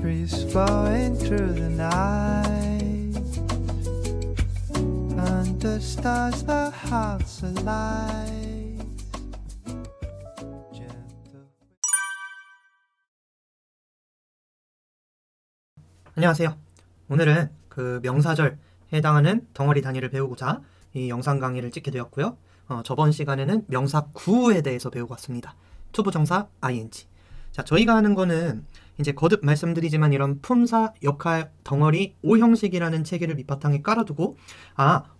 breeze flowing through the night. Under stars, the hearts alight. 안녕하세요. 오늘은 그 명사절 해당하는 덩어리 단위를 배우고자 이 영상 강의를 찍게 되었고요. 저번 시간에는 명사 구에 대해서 배우고 왔습니다. 투부정사 ing. 자, 저희가 하는 거는 이제 거듭 말씀드리지만 이런 품사, 역할, 덩어리, 오형식이라는 체계를 밑바탕에 깔아두고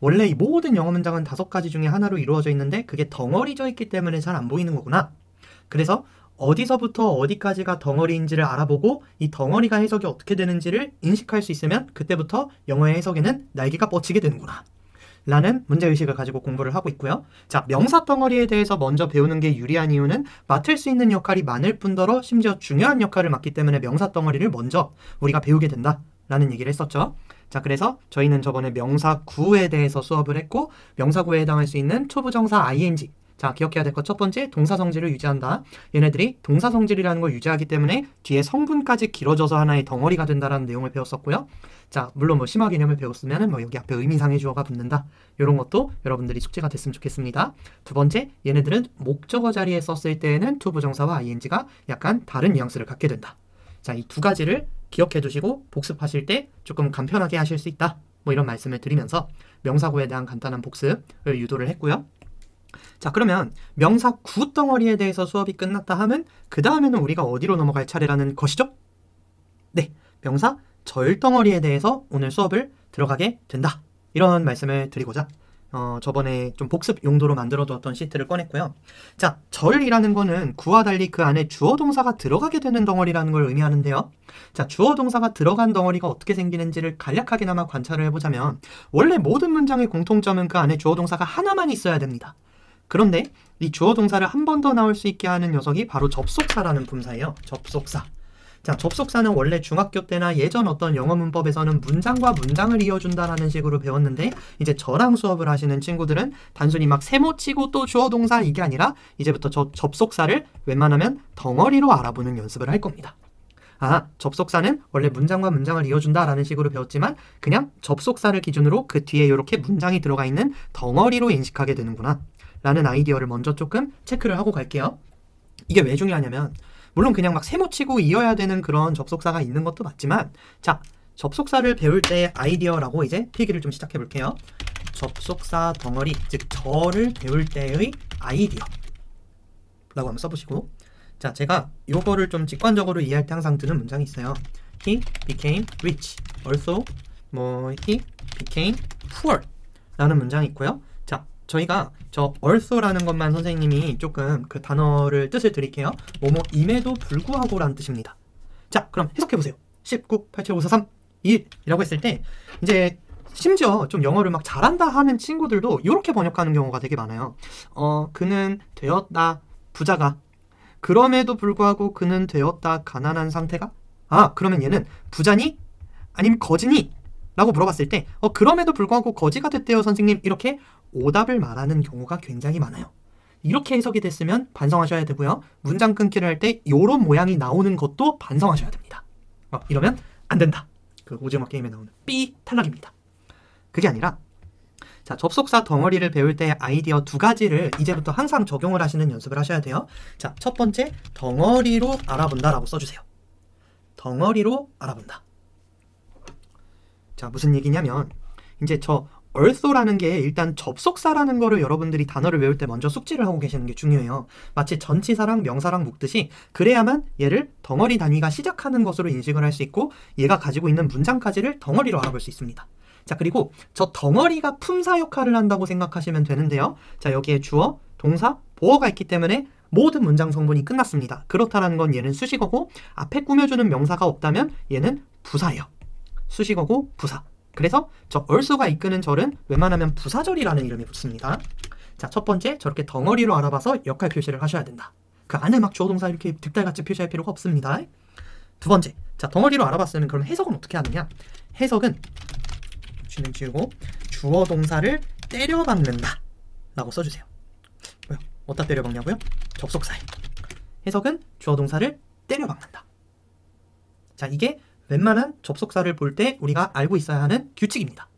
원래 이 모든 영어 문장은 5가지 중에 하나로 이루어져 있는데 그게 덩어리져 있기 때문에 잘 안 보이는 거구나. 그래서 어디서부터 어디까지가 덩어리인지를 알아보고 이 덩어리가 해석이 어떻게 되는지를 인식할 수 있으면 그때부터 영어의 해석에는 날개가 뻗치게 되는구나 라는 문제의식을 가지고 공부를 하고 있고요. 자, 명사 덩어리에 대해서 먼저 배우는 게 유리한 이유는 맡을 수 있는 역할이 많을 뿐더러 심지어 중요한 역할을 맡기 때문에 명사 덩어리를 먼저 우리가 배우게 된다 라는 얘기를 했었죠. 자, 그래서 저희는 저번에 명사 구에 대해서 수업을 했고 명사 구에 해당할 수 있는 초부정사 ing. 자, 기억해야 될 것 첫 번째, 동사성질을 유지한다. 얘네들이 동사성질이라는 걸 유지하기 때문에 뒤에 성분까지 길어져서 하나의 덩어리가 된다라는 내용을 배웠었고요. 자, 물론 심화 개념을 배웠으면 여기 앞에 의미상의 주어가 붙는다. 이런 것도 여러분들이 숙제가 됐으면 좋겠습니다. 두 번째, 얘네들은 목적어 자리에 썼을 때에는 투부정사와 ing가 약간 다른 뉘앙스를 갖게 된다. 자, 이 두 가지를 기억해 두시고 복습하실 때 조금 간편하게 하실 수 있다. 이런 말씀을 드리면서 명사구에 대한 간단한 복습을 유도를 했고요. 자, 그러면 명사 구 덩어리에 대해서 수업이 끝났다 하면 그 다음에는 우리가 어디로 넘어갈 차례라는 것이죠? 네, 명사 절 덩어리에 대해서 오늘 수업을 들어가게 된다. 이런 말씀을 드리고자 저번에 좀 복습 용도로 만들어 두었던 시트를 꺼냈고요. 자, 절이라는 거는 구와 달리 그 안에 주어 동사가 들어가게 되는 덩어리라는 걸 의미하는데요. 자, 주어 동사가 들어간 덩어리가 어떻게 생기는지를 간략하게나마 관찰을 해보자면 원래 모든 문장의 공통점은 그 안에 주어 동사가 하나만 있어야 됩니다. 그런데 이 주어 동사를 한 번 더 나올 수 있게 하는 녀석이 바로 접속사라는 품사예요. 접속사. 자, 접속사는 원래 중학교 때나 예전 어떤 영어 문법에서는 문장과 문장을 이어준다라는 식으로 배웠는데 이제 저랑 수업을 하시는 친구들은 단순히 막 세모치고 또 주어 동사 이게 아니라 이제부터 저 접속사를 웬만하면 덩어리로 알아보는 연습을 할 겁니다. 접속사는 원래 문장과 문장을 이어준다라는 식으로 배웠지만 그냥 접속사를 기준으로 그 뒤에 이렇게 문장이 들어가 있는 덩어리로 인식하게 되는구나 라는 아이디어를 먼저 조금 체크를 하고 갈게요. 이게 왜 중요하냐면 물론 그냥 막 세모치고 이어야 되는 그런 접속사가 있는 것도 맞지만 자, 접속사를 배울 때 아이디어라고 이제 필기를 좀 시작해 볼게요. 접속사 덩어리, 즉 절을 배울 때의 아이디어 라고 한번 써보시고 자, 제가 요거를 좀 직관적으로 이해할 때 항상 드는 문장이 있어요. He became rich. Also he became poor 라는 문장이 있고요. 자, 저희가 저 also라는 것만 선생님이 조금 그 단어를 뜻을 드릴게요. 임에도 불구하고 라는 뜻입니다. 자, 그럼 해석해보세요. 19, 87, 5, 4, 3, 2, 1 이라고 했을 때 이제 심지어 좀 영어를 막 잘한다 하는 친구들도 이렇게 번역하는 경우가 되게 많아요. 그는 되었다 부자가 그럼에도 불구하고 그는 되었다 가난한 상태가 그러면 얘는 부자니? 아니면 거지니? 라고 물어봤을 때 그럼에도 불구하고 거지가 됐대요 선생님 이렇게 오답을 말하는 경우가 굉장히 많아요. 이렇게 해석이 됐으면 반성하셔야 되고요. 문장 끊기를 할 때 이런 모양이 나오는 것도 반성하셔야 됩니다. 이러면 안 된다. 그 오징어 게임에 나오는 삐 탈락입니다. 그게 아니라 자, 접속사 덩어리를 배울 때 아이디어 두 가지를 이제부터 항상 적용을 하시는 연습을 하셔야 돼요. 자, 첫 번째 덩어리로 알아본다 라고 써주세요. 덩어리로 알아본다. 자, 무슨 얘기냐면 이제 저 also라는 게 일단 접속사라는 거를 여러분들이 단어를 외울 때 먼저 숙지를 하고 계시는 게 중요해요. 마치 전치사랑 명사랑 묶듯이 그래야만 얘를 덩어리 단위가 시작하는 것으로 인식을 할 수 있고 얘가 가지고 있는 문장까지를 덩어리로 알아볼 수 있습니다. 자, 그리고 저 덩어리가 품사 역할을 한다고 생각하시면 되는데요. 자, 여기에 주어, 동사, 보어가 있기 때문에 모든 문장 성분이 끝났습니다. 그렇다는 건 얘는 수식어고 앞에 꾸며주는 명사가 없다면 얘는 부사예요. 수식어고 부사. 그래서 저 also가 이끄는 절은 웬만하면 부사절이라는 이름이 붙습니다. 자, 첫 번째 저렇게 덩어리로 알아봐서 역할 표시를 하셔야 된다. 그 안에 막 주어 동사 이렇게 득달같이 표시할 필요가 없습니다. 두 번째, 자, 덩어리로 알아봤으면 그럼 해석은 어떻게 하느냐? 해석은 쥐는 지우고 주어 동사를 때려박는다 라고 써주세요. 뭐요? 어디다 때려박냐고요? 접속사에. 해석은 주어 동사를 때려박는다. 자, 이게 웬만한 접속사를 볼 때 우리가 알고 있어야 하는 규칙입니다.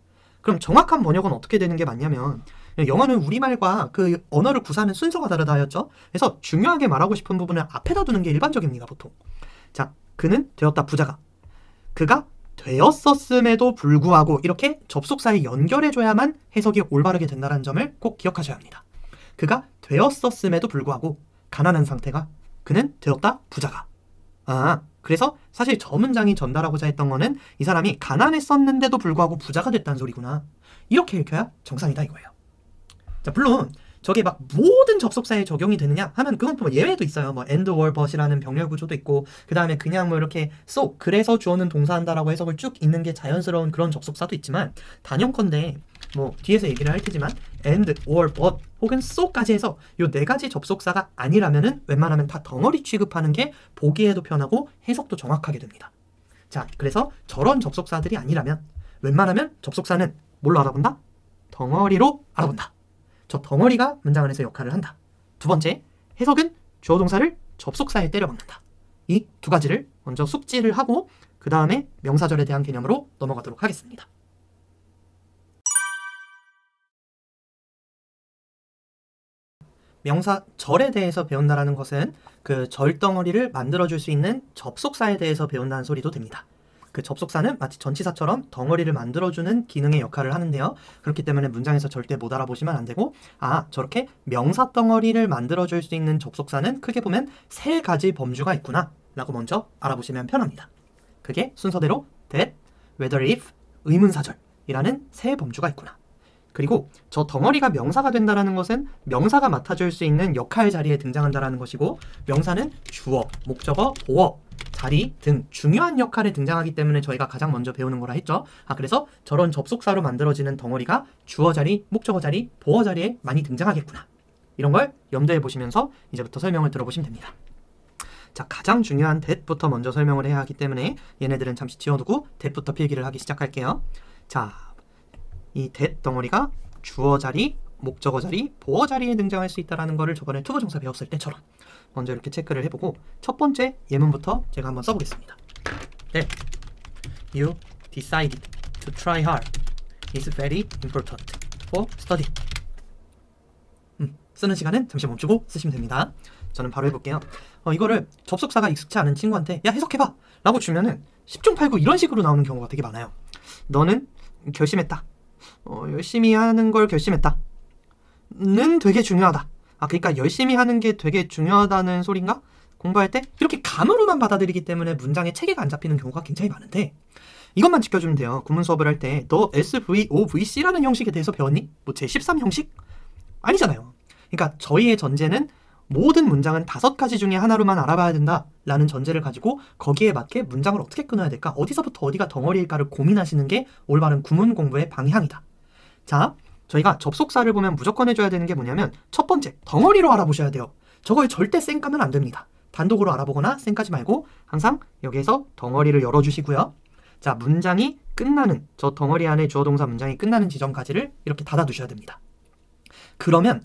그럼 정확한 번역은 어떻게 되는 게 맞냐면 영어는 우리말과 그 언어를 구사하는 순서가 다르다 하였죠. 그래서 중요하게 말하고 싶은 부분을 앞에다 두는 게 일반적입니다. 보통. 자, 그는 되었다 부자가. 그가 되었었음에도 불구하고 이렇게 접속사에 연결해줘야만 해석이 올바르게 된다는 점을 꼭 기억하셔야 합니다. 그가 되었었음에도 불구하고 가난한 상태가 그는 되었다 부자가. 그래서 사실 저 문장이 전달하고자 했던 거는 이 사람이 가난했었는데도 불구하고 부자가 됐다는 소리구나. 이렇게 읽혀야 정상이다 이거예요. 자, 물론 저게 막 모든 접속사에 적용이 되느냐 하면 그건 또 예외도 있어요. 뭐 and or but이라는 병렬 구조도 있고 그 다음에 그냥 뭐 이렇게 so 그래서 주어는 동사한다라고 해석을 쭉 있는 게 자연스러운 그런 접속사도 있지만 단연컨대 뭐 뒤에서 얘기를 할 테지만 and or but 혹은 so까지 해서 요 네 가지 접속사가 아니라면은 웬만하면 다 덩어리 취급하는 게 보기에도 편하고 해석도 정확하게 됩니다. 자, 그래서 저런 접속사들이 아니라면 웬만하면 접속사는 뭘로 알아본다? 덩어리로 알아본다. 저 덩어리가 문장 안에서 역할을 한다. 두 번째, 해석은 주어 동사를 접속사에 때려박는다. 이 두 가지를 먼저 숙지를 하고 그 다음에 명사절에 대한 개념으로 넘어가도록 하겠습니다. 명사절에 대해서 배운다라는 것은 그 절덩어리를 만들어줄 수 있는 접속사에 대해서 배운다는 소리도 됩니다. 그 접속사는 마치 전치사처럼 덩어리를 만들어주는 기능의 역할을 하는데요. 그렇기 때문에 문장에서 절대 못 알아보시면 안 되고 저렇게 명사 덩어리를 만들어줄 수 있는 접속사는 크게 보면 세 가지 범주가 있구나 라고 먼저 알아보시면 편합니다. 그게 순서대로 that, whether, if, 의문사절이라는 세 범주가 있구나. 그리고 저 덩어리가 명사가 된다는 것은 명사가 맡아줄 수 있는 역할 자리에 등장한다는 것이고 명사는 주어, 목적어, 보어, 자리 등 중요한 역할에 등장하기 때문에 저희가 가장 먼저 배우는 거라 했죠. 그래서 저런 접속사로 만들어지는 덩어리가 주어 자리, 목적어 자리, 보어 자리에 많이 등장하겠구나. 이런 걸 염두에 보시면서 이제부터 설명을 들어보시면 됩니다. 자, 가장 중요한 that부터 먼저 설명을 해야 하기 때문에 얘네들은 잠시 지워두고 that부터 필기를 하기 시작할게요. 자, 이 that 덩어리가 주어 자리, 목적어 자리, 보어 자리에 등장할 수 있다는 거를 저번에 투부정사 배웠을 때처럼 먼저 이렇게 체크를 해보고 첫 번째 예문부터 제가 한번 써보겠습니다. That you decided to try hard is very important for study. 쓰는 시간은 잠시 멈추고 쓰시면 됩니다. 저는 바로 해볼게요. 이거를 접속사가 익숙치 않은 친구한테 야 해석해봐 라고 주면은 10중 8구 이런 식으로 나오는 경우가 되게 많아요. 너는 결심했다. 열심히 하는 걸 결심했다. 는 되게 중요하다. 그러니까 열심히 하는 게 되게 중요하다는 소린가? 공부할 때 이렇게 감으로만 받아들이기 때문에 문장에 체계가 안 잡히는 경우가 굉장히 많은데 이것만 지켜주면 돼요. 구문 수업을 할 때 너 SVOVC라는 형식에 대해서 배웠니? 뭐 제13 형식? 아니잖아요. 그러니까 저희의 전제는 모든 문장은 5가지 중에 하나로만 알아봐야 된다라는 전제를 가지고 거기에 맞게 문장을 어떻게 끊어야 될까? 어디서부터 어디가 덩어리일까를 고민하시는 게 올바른 구문 공부의 방향이다. 자, 저희가 접속사를 보면 무조건 해줘야 되는 게 뭐냐면 첫 번째, 덩어리로 알아보셔야 돼요. 저걸 절대 쌩 까면 안 됩니다. 단독으로 알아보거나 쌩 까지 말고 항상 여기에서 덩어리를 열어주시고요. 자, 문장이 끝나는 저 덩어리 안에 주어 동사 문장이 끝나는 지점까지를 이렇게 닫아두셔야 됩니다. 그러면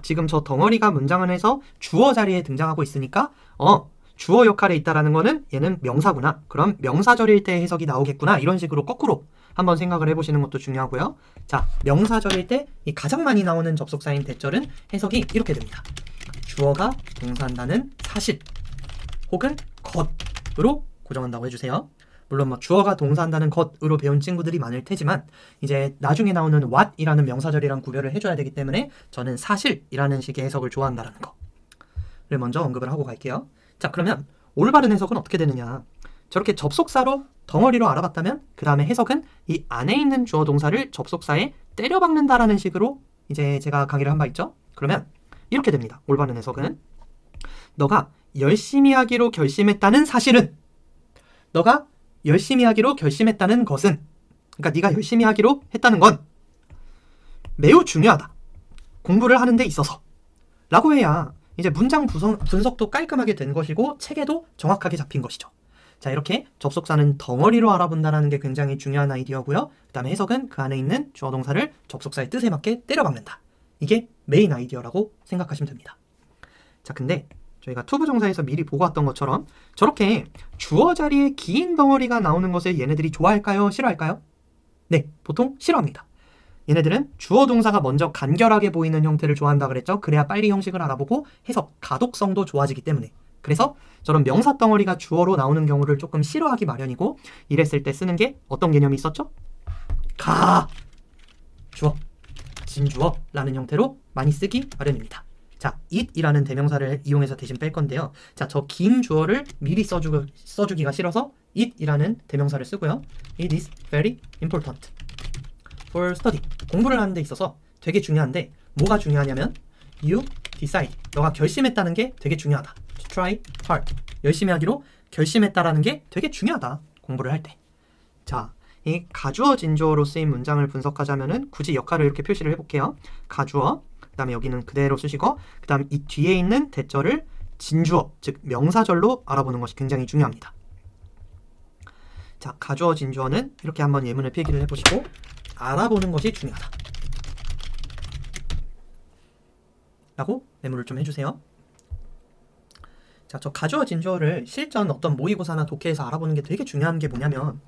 지금 저 덩어리가 문장 안에서 주어 자리에 등장하고 있으니까 주어 역할에 있다라는 거는 얘는 명사구나. 그럼 명사절일 때 해석이 나오겠구나. 이런 식으로 거꾸로 한번 생각을 해보시는 것도 중요하고요. 자, 명사절일 때 이 가장 많이 나오는 접속사인 대절은 해석이 이렇게 됩니다. 주어가 동사한다는 사실 혹은 것으로 고정한다고 해주세요. 물론 뭐 주어가 동사한다는 것으로 배운 친구들이 많을 테지만 이제 나중에 나오는 what이라는 명사절이랑 구별을 해줘야 되기 때문에 저는 사실이라는 식의 해석을 좋아한다는 거를 먼저 언급을 하고 갈게요. 자, 그러면 올바른 해석은 어떻게 되느냐? 저렇게 접속사로 덩어리로 알아봤다면 그 다음에 해석은 이 안에 있는 주어 동사를 접속사에 때려박는다라는 식으로 이제 제가 강의를 한 바 있죠? 그러면 이렇게 됩니다. 올바른 해석은 너가 열심히 하기로 결심했다는 사실은 너가 열심히 하기로 결심했다는 것은 그러니까 네가 열심히 하기로 했다는 건 매우 중요하다. 공부를 하는 데 있어서 라고 해야 이제 문장 분석도 깔끔하게 된 것이고 체계도 정확하게 잡힌 것이죠. 자, 이렇게 접속사는 덩어리로 알아본다는 게 굉장히 중요한 아이디어고요. 그 다음에 해석은 그 안에 있는 주어 동사를 접속사의 뜻에 맞게 때려박는다. 이게 메인 아이디어라고 생각하시면 됩니다. 자, 근데 저희가 투부정사에서 미리 보고 왔던 것처럼 저렇게 주어 자리에 긴 덩어리가 나오는 것을 얘네들이 좋아할까요? 싫어할까요? 네, 보통 싫어합니다. 얘네들은 주어 동사가 먼저 간결하게 보이는 형태를 좋아한다 그랬죠? 그래야 빨리 형식을 알아보고 해석, 가독성도 좋아지기 때문에. 그래서 저런 명사 덩어리가 주어로 나오는 경우를 조금 싫어하기 마련이고, 이랬을 때 쓰는 게 어떤 개념이 있었죠? 주어, 진주어 라는 형태로 많이 쓰기 마련입니다. 자, it이라는 대명사를 이용해서 대신 뺄 건데요. 자, 저 긴 주어를 미리 써주기가 싫어서 it이라는 대명사를 쓰고요. It is very important for study. 공부를 하는 데 있어서 되게 중요한데 뭐가 중요하냐면 you decide. 너가 결심했다는 게 되게 중요하다. To try hard. 열심히 하기로 결심했다라는 게 되게 중요하다. 공부를 할 때. 자, 이 가주어 진주어로 쓰인 문장을 분석하자면은 굳이 역할을 이렇게 표시를 해볼게요. 가주어, 그 다음에 여기는 그대로 쓰시고, 그 다음 이 뒤에 있는 대절을 진주어, 즉 명사절로 알아보는 것이 굉장히 중요합니다. 자, 가주어 진주어는 이렇게 한번 예문을 필기를 해보시고 알아보는 것이 중요하다 라고 메모를 좀 해주세요. 자, 저 가주어 진주어를 실전 어떤 모의고사나 독해에서 알아보는 게 되게 중요한 게 뭐냐면,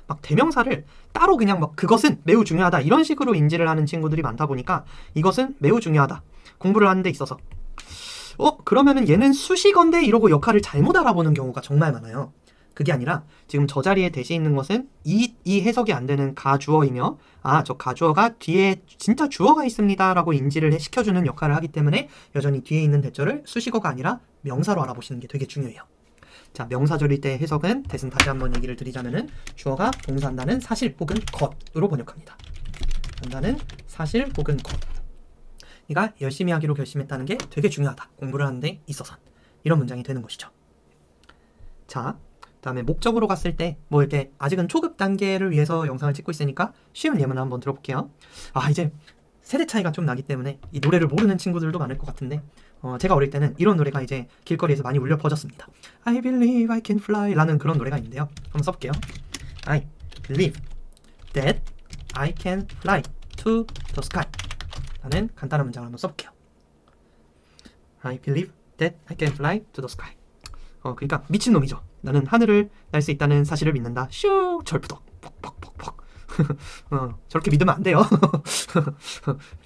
막 대명사를 따로 그냥 막 그것은 매우 중요하다 이런 식으로 인지를 하는 친구들이 많다 보니까 이것은 매우 중요하다, 공부를 하는 데 있어서 그러면은 얘는 수식어인데 이러고 역할을 잘못 알아보는 경우가 정말 많아요. 그게 아니라 지금 저 자리에 대시 있는 것은 이 해석이 안 되는 가주어이며, 저 가주어가 뒤에 진짜 주어가 있습니다 라고 인지를 시켜주는 역할을 하기 때문에 여전히 뒤에 있는 대절을 수식어가 아니라 명사로 알아보시는 게 되게 중요해요. 자, 명사절일 때 해석은 대신 다시 한번 얘기를 드리자면은 주어가 동사한다는 사실 혹은 것으로 번역합니다. 한다는 사실 혹은 것. 그러니까 열심히 하기로 결심했다는 게 되게 중요하다, 공부를 하는 데 있어서. 이런 문장이 되는 것이죠. 자, 그 다음에 목적으로 갔을 때 뭐 이렇게 아직은 초급 단계를 위해서 영상을 찍고 있으니까 쉬운 예문을 한번 들어볼게요. 이제 세대 차이가 좀 나기 때문에 이 노래를 모르는 친구들도 많을 것 같은데, 제가 어릴 때는 이런 노래가 이제 길거리에서 많이 울려 퍼졌습니다. I believe I can fly 라는 그런 노래가 있는데요. 한번 써볼게요. I believe that I can fly to the sky 라는 간단한 문장을 한번 써볼게요. I believe that I can fly to the sky. 그러니까 미친놈이죠. 나는 하늘을 날 수 있다는 사실을 믿는다. 슉 절푸덕 퍽퍽퍽퍽. 저렇게 믿으면 안 돼요.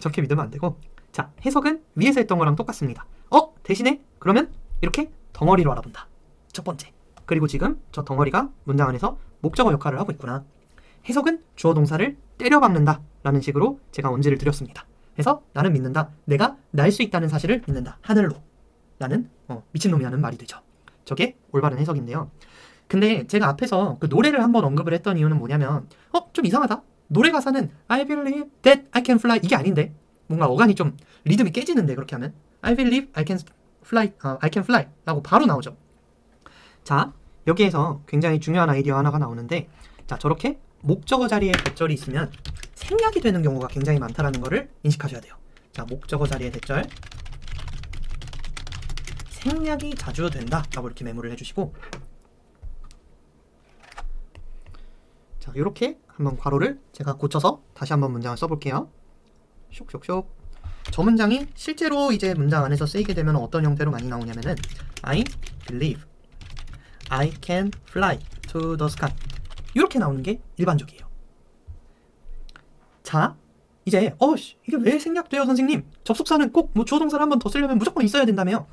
저렇게 믿으면 안 되고. 자, 해석은 위에서 했던 거랑 똑같습니다. 대신에 그러면 이렇게 덩어리로 알아본다. 첫 번째. 그리고 지금 저 덩어리가 문장 안에서 목적어 역할을 하고 있구나. 해석은 주어 동사를 때려박는다 라는 식으로 제가 언지를 드렸습니다. 그래서 나는 믿는다. 내가 날 수 있다는 사실을 믿는다. 하늘로. 라는 미친놈이라는 말이 되죠. 저게 올바른 해석인데요. 근데 제가 앞에서 그 노래를 한번 언급을 했던 이유는 뭐냐면 좀 이상하다. 노래 가사는 I believe that I can fly 이게 아닌데 뭔가 어간이 좀 리듬이 깨지는데, 그렇게 하면 I believe I can fly 라고 바로 나오죠. 자, 여기에서 굉장히 중요한 아이디어 하나가 나오는데, 자, 저렇게 목적어 자리에 대절이 있으면 생략이 되는 경우가 굉장히 많다라는 거를 인식하셔야 돼요. 자, 목적어 자리에 대절 생략이 자주 된다 라고 이렇게 메모를 해주시고, 자, 이렇게 한번 괄호를 제가 고쳐서 다시 한번 문장을 써볼게요. 쇽쇽쇽. 저 문장이 실제로 이제 문장 안에서 쓰이게 되면 어떤 형태로 많이 나오냐면은 I believe I can fly to the sky 이렇게 나오는 게 일반적이에요. 자, 이제 이게 왜 생략돼요 선생님? 접속사는 꼭 뭐 주어 동사를 한 번 더 쓰려면 무조건 있어야 된다며.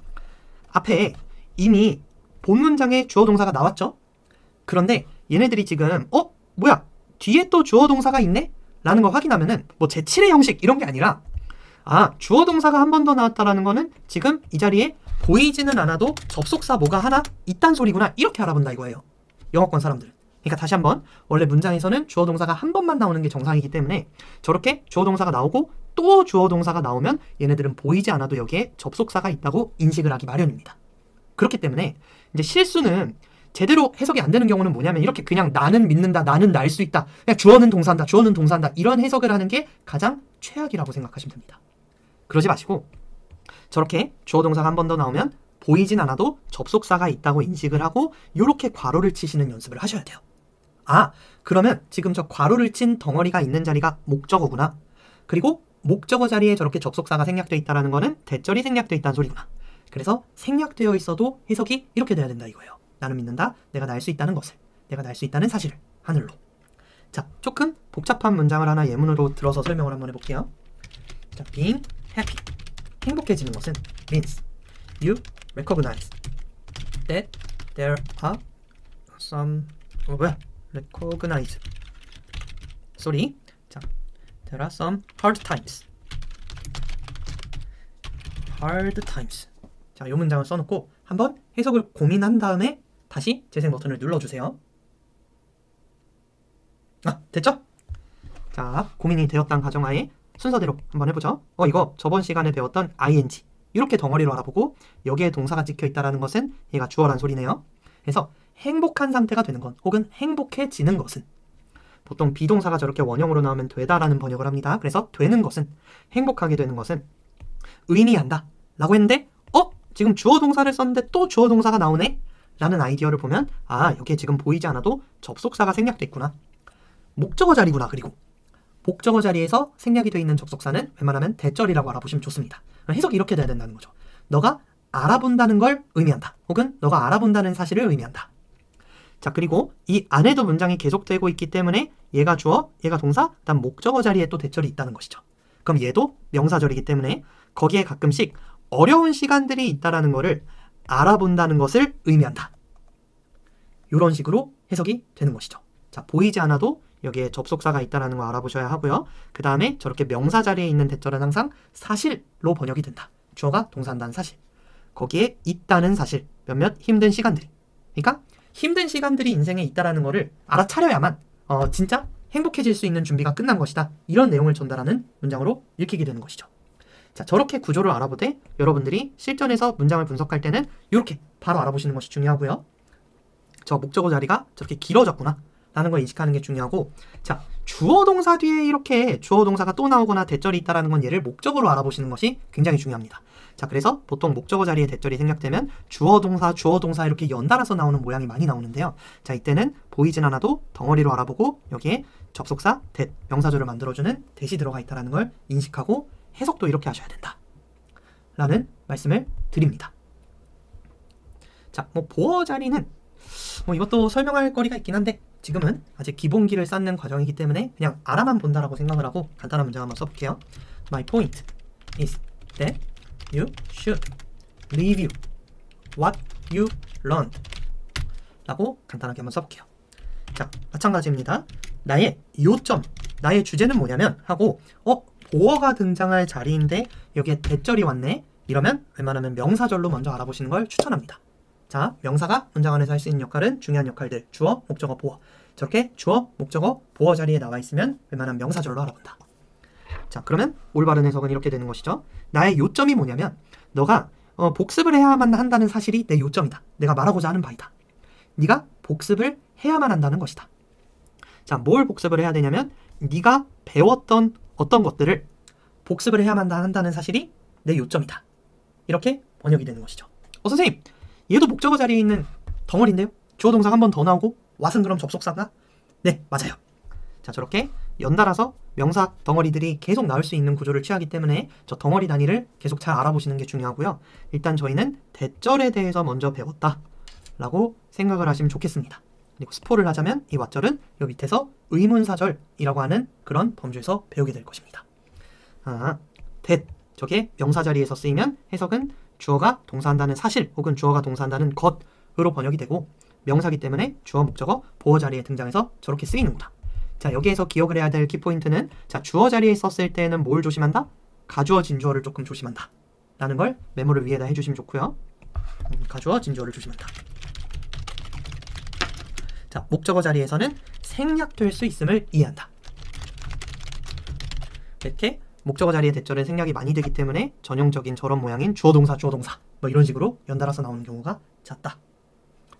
앞에 이미 본 문장에 주어 동사가 나왔죠? 그런데 얘네들이 지금 뭐야? 뒤에 또 주어 동사가 있네? 라는 거 확인하면은 뭐 제7의 형식 이런 게 아니라 주어 동사가 한 번 더 나왔다라는 거는 지금 이 자리에 보이지는 않아도 접속사 뭐가 하나 있단 소리구나, 이렇게 알아본다 이거예요. 영어권 사람들은. 그러니까 다시 한번, 원래 문장에서는 주어 동사가 한 번만 나오는 게 정상이기 때문에 저렇게 주어 동사가 나오고 또 주어 동사가 나오면 얘네들은 보이지 않아도 여기에 접속사가 있다고 인식을 하기 마련입니다. 그렇기 때문에 이제 실수는 제대로 해석이 안 되는 경우는 뭐냐면 이렇게 그냥 나는 믿는다, 나는 날 수 있다, 그냥 주어는 동사한다, 주어는 동사한다 이런 해석을 하는 게 가장 최악이라고 생각하시면 됩니다. 그러지 마시고 저렇게 주어 동사가 한 번 더 나오면 보이진 않아도 접속사가 있다고 인식을 하고 이렇게 괄호를 치시는 연습을 하셔야 돼요. 그러면 지금 저 괄호를 친 덩어리가 있는 자리가 목적어구나. 그리고 목적어 자리에 저렇게 접속사가 생략되어 있다는 거는 대절이 생략되어 있다는 소리구나. 그래서 생략되어 있어도 해석이 이렇게 돼야 된다 이거예요. 나는 믿는다. 내가 날 수 있다는 것을. 내가 날 수 있다는 사실을. 하늘로. 자, 조금 복잡한 문장을 하나 예문으로 들어서 설명을 한번 해볼게요. 자, being happy. 행복해지는 것은 means you recognize that there are some recognize. sorry. 자, there are some hard times. hard times. 자, 이 문장을 써놓고 한번 해석을 고민한 다음에 다시 재생 버튼을 눌러주세요. 아, 됐죠? 자, 고민이 되었다는 가정하에 순서대로 한번 해보죠. 이거 저번 시간에 배웠던 ing 이렇게 덩어리로 알아보고 여기에 동사가 찍혀있다는 것은 얘가 주어란 소리네요. 그래서 행복한 상태가 되는 건 혹은 행복해지는 것은 보통 비동사가 저렇게 원형으로 나오면 되다라는 번역을 합니다. 그래서 되는 것은 행복하게 되는 것은 의미한다 라고 했는데 지금 주어 동사를 썼는데 또 주어 동사가 나오네? 라는 아이디어를 보면 여기에 지금 보이지 않아도 접속사가 생략돼 있구나. 목적어 자리구나. 그리고 목적어 자리에서 생략이 되어 있는 접속사는 웬만하면 대절이라고 알아보시면 좋습니다. 해석이 이렇게 돼야 된다는 거죠. 너가 알아본다는 걸 의미한다. 혹은 너가 알아본다는 사실을 의미한다. 자, 그리고 이 안에도 문장이 계속되고 있기 때문에 얘가 주어, 얘가 동사, 그다음 목적어 자리에 또 대절이 있다는 것이죠. 그럼 얘도 명사절이기 때문에 거기에 가끔씩 어려운 시간들이 있다라는 것을 알아본다는 것을 의미한다. 이런 식으로 해석이 되는 것이죠. 자, 보이지 않아도 여기에 접속사가 있다는 거 알아보셔야 하고요. 그 다음에 저렇게 명사 자리에 있는 대절은 항상 사실로 번역이 된다. 주어가 동사한다는 사실. 거기에 있다는 사실. 몇몇 힘든 시간들이. 그러니까 힘든 시간들이 인생에 있다는 거를 알아차려야만 진짜 행복해질 수 있는 준비가 끝난 것이다. 이런 내용을 전달하는 문장으로 읽히게 되는 것이죠. 자, 저렇게 구조를 알아보되 여러분들이 실전에서 문장을 분석할 때는 이렇게 바로 알아보시는 것이 중요하고요. 저 목적어 자리가 저렇게 길어졌구나 라는 걸 인식하는 게 중요하고, 자, 주어 동사 뒤에 이렇게 주어 동사가 또 나오거나 대절이 있다는 건 얘를 목적어로 알아보시는 것이 굉장히 중요합니다. 자, 그래서 보통 목적어 자리에 대절이 생략되면 주어 동사 이렇게 연달아서 나오는 모양이 많이 나오는데요. 자, 이때는 보이진 않아도 덩어리로 알아보고 여기에 접속사, that, 명사절을 만들어주는 that이 들어가 있다는 걸 인식하고 해석도 이렇게 하셔야 된다 라는 말씀을 드립니다. 자, 보어 자리는 이것도 설명할 거리가 있긴 한데 지금은 아직 기본기를 쌓는 과정이기 때문에 그냥 알아만 본다라고 생각을 하고 간단한 문장 한번 써볼게요. My point is that you should review what you learned 라고 간단하게 한번 써볼게요. 자, 마찬가지입니다. 나의 요점, 나의 주제는 뭐냐면 하고 보어가 등장할 자리인데 여기에 대절이 왔네? 이러면 웬만하면 명사절로 먼저 알아보시는 걸 추천합니다. 자, 명사가 문장 안에서 할 수 있는 역할은 중요한 역할들 주어, 목적어, 보어. 저렇게 주어, 목적어, 보어 자리에 나와 있으면 웬만한 명사절로 알아본다. 자, 그러면 올바른 해석은 이렇게 되는 것이죠. 나의 요점이 뭐냐면 너가 복습을 해야만 한다는 사실이 내 요점이다. 내가 말하고자 하는 바이다. 네가 복습을 해야만 한다는 것이다. 자, 뭘 복습을 해야 되냐면 네가 배웠던 어떤 것들을 복습을 해야만 한다는 사실이 내 요점이다. 이렇게 번역이 되는 것이죠. 선생님, 얘도 목적어 자리에 있는 덩어리인데요? 주어 동사가 한 번 더 나오고 what은 그럼 접속사가? 네, 맞아요. 자, 저렇게 연달아서 명사 덩어리들이 계속 나올 수 있는 구조를 취하기 때문에 저 덩어리 단위를 계속 잘 알아보시는 게 중요하고요. 일단 저희는 대절에 대해서 먼저 배웠다 라고 생각을 하시면 좋겠습니다. 그리고 스포를 하자면 이 왓절은 요 밑에서 의문사절이라고 하는 그런 범주에서 배우게 될 것입니다. that, 저게 명사 자리에서 쓰이면 해석은 주어가 동사한다는 사실 혹은 주어가 동사한다는 것으로 번역이 되고, 명사기 때문에 주어, 목적어, 보어 자리에 등장해서 저렇게 쓰이는구나. 자, 여기에서 기억을 해야 될 키포인트는 자, 주어 자리에 썼을 때는 뭘 조심한다? 가주어, 진주어를 조금 조심한다 라는 걸 메모를 위에다 해주시면 좋고요. 가주어, 진주어를 조심한다. 자, 목적어 자리에서는 생략될 수 있음을 이해한다. 이렇게 목적어 자리에 대절에 생략이 많이 되기 때문에 전형적인 저런 모양인 주어동사 이런 식으로 연달아서 나오는 경우가 잦다.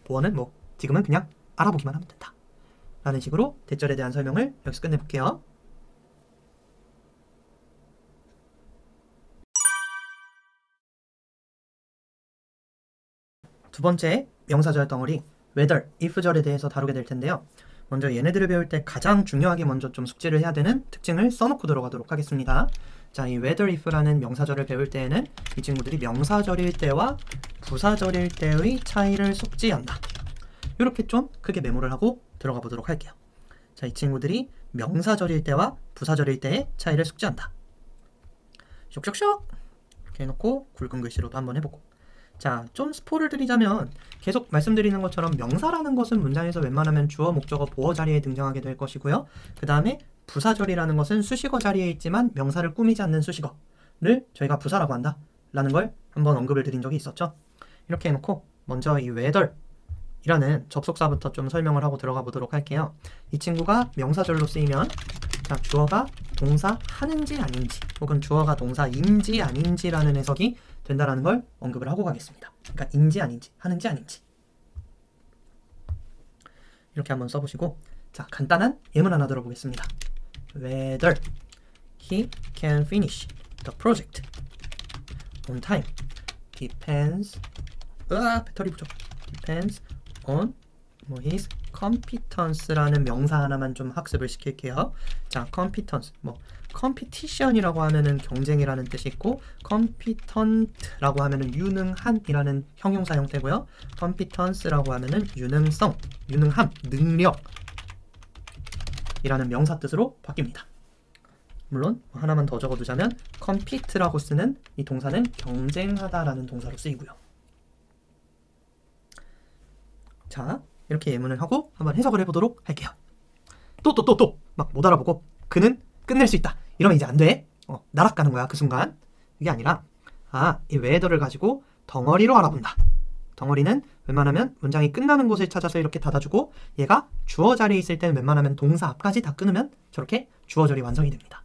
보어는 지금은 그냥 알아보기만 하면 된다 라는 식으로 대절에 대한 설명을 여기서 끝내볼게요. 두 번째 명사절 덩어리 whether, if절에 대해서 다루게 될 텐데요. 먼저 얘네들을 배울 때 가장 중요하게 먼저 좀 숙지를 해야 되는 특징을 써놓고 들어가도록 하겠습니다. 자, 이 whether if라는 명사절을 배울 때에는 이 친구들이 명사절일 때와 부사절일 때의 차이를 숙지한다. 이렇게 좀 크게 메모를 하고 들어가 보도록 할게요. 자, 이 친구들이 명사절일 때와 부사절일 때의 차이를 숙지한다. 쇽쇽쇽 이렇게 해놓고 굵은 글씨로도 한번 해보고. 자, 좀 스포를 드리자면 계속 말씀드리는 것처럼 명사라는 것은 문장에서 웬만하면 주어, 목적어, 보어 자리에 등장하게 될 것이고요. 그 다음에 부사절이라는 것은 수식어 자리에 있지만 명사를 꾸미지 않는 수식어를 저희가 부사라고 한다 라는 걸 한번 언급을 드린 적이 있었죠. 이렇게 해놓고 먼저 이 whether 이라는 접속사부터 좀 설명을 하고 들어가 보도록 할게요. 이 친구가 명사절로 쓰이면 자, 주어가 동사 하는지 아닌지 혹은 주어가 동사인지 아닌지라는 해석이 된다라는 걸 언급을 하고 가겠습니다. 그러니까 인지 아닌지 하는지 아닌지 이렇게 한번 써보시고, 자, 간단한 예문 하나 들어보겠습니다. Whether he can finish the project on time depends 배터리 부족 depends on his competence라는 명사 하나만 좀 학습을 시킬게요. 자, competence competition이라고 하면은 경쟁이라는 뜻이 있고 competent라고 하면은 유능한이라는 형용사 형태고요. competence라고 하면은 유능성, 유능함, 능력이라는 명사 뜻으로 바뀝니다. 물론 하나만 더 적어두자면 compete라고 쓰는 이 동사는 경쟁하다라는 동사로 쓰이고요. 자, 이렇게 예문을 하고 한번 해석을 해보도록 할게요. 또 막 못 알아보고 그는 끝낼 수 있다 이러면 이제 안 돼. 날아가는 거야 그 순간. 이게 아니라 이 whether를 가지고 덩어리로 알아본다. 덩어리는 웬만하면 문장이 끝나는 곳을 찾아서 이렇게 닫아주고 얘가 주어 자리에 있을 때는 웬만하면 동사 앞까지 다 끊으면 저렇게 주어절이 완성이 됩니다.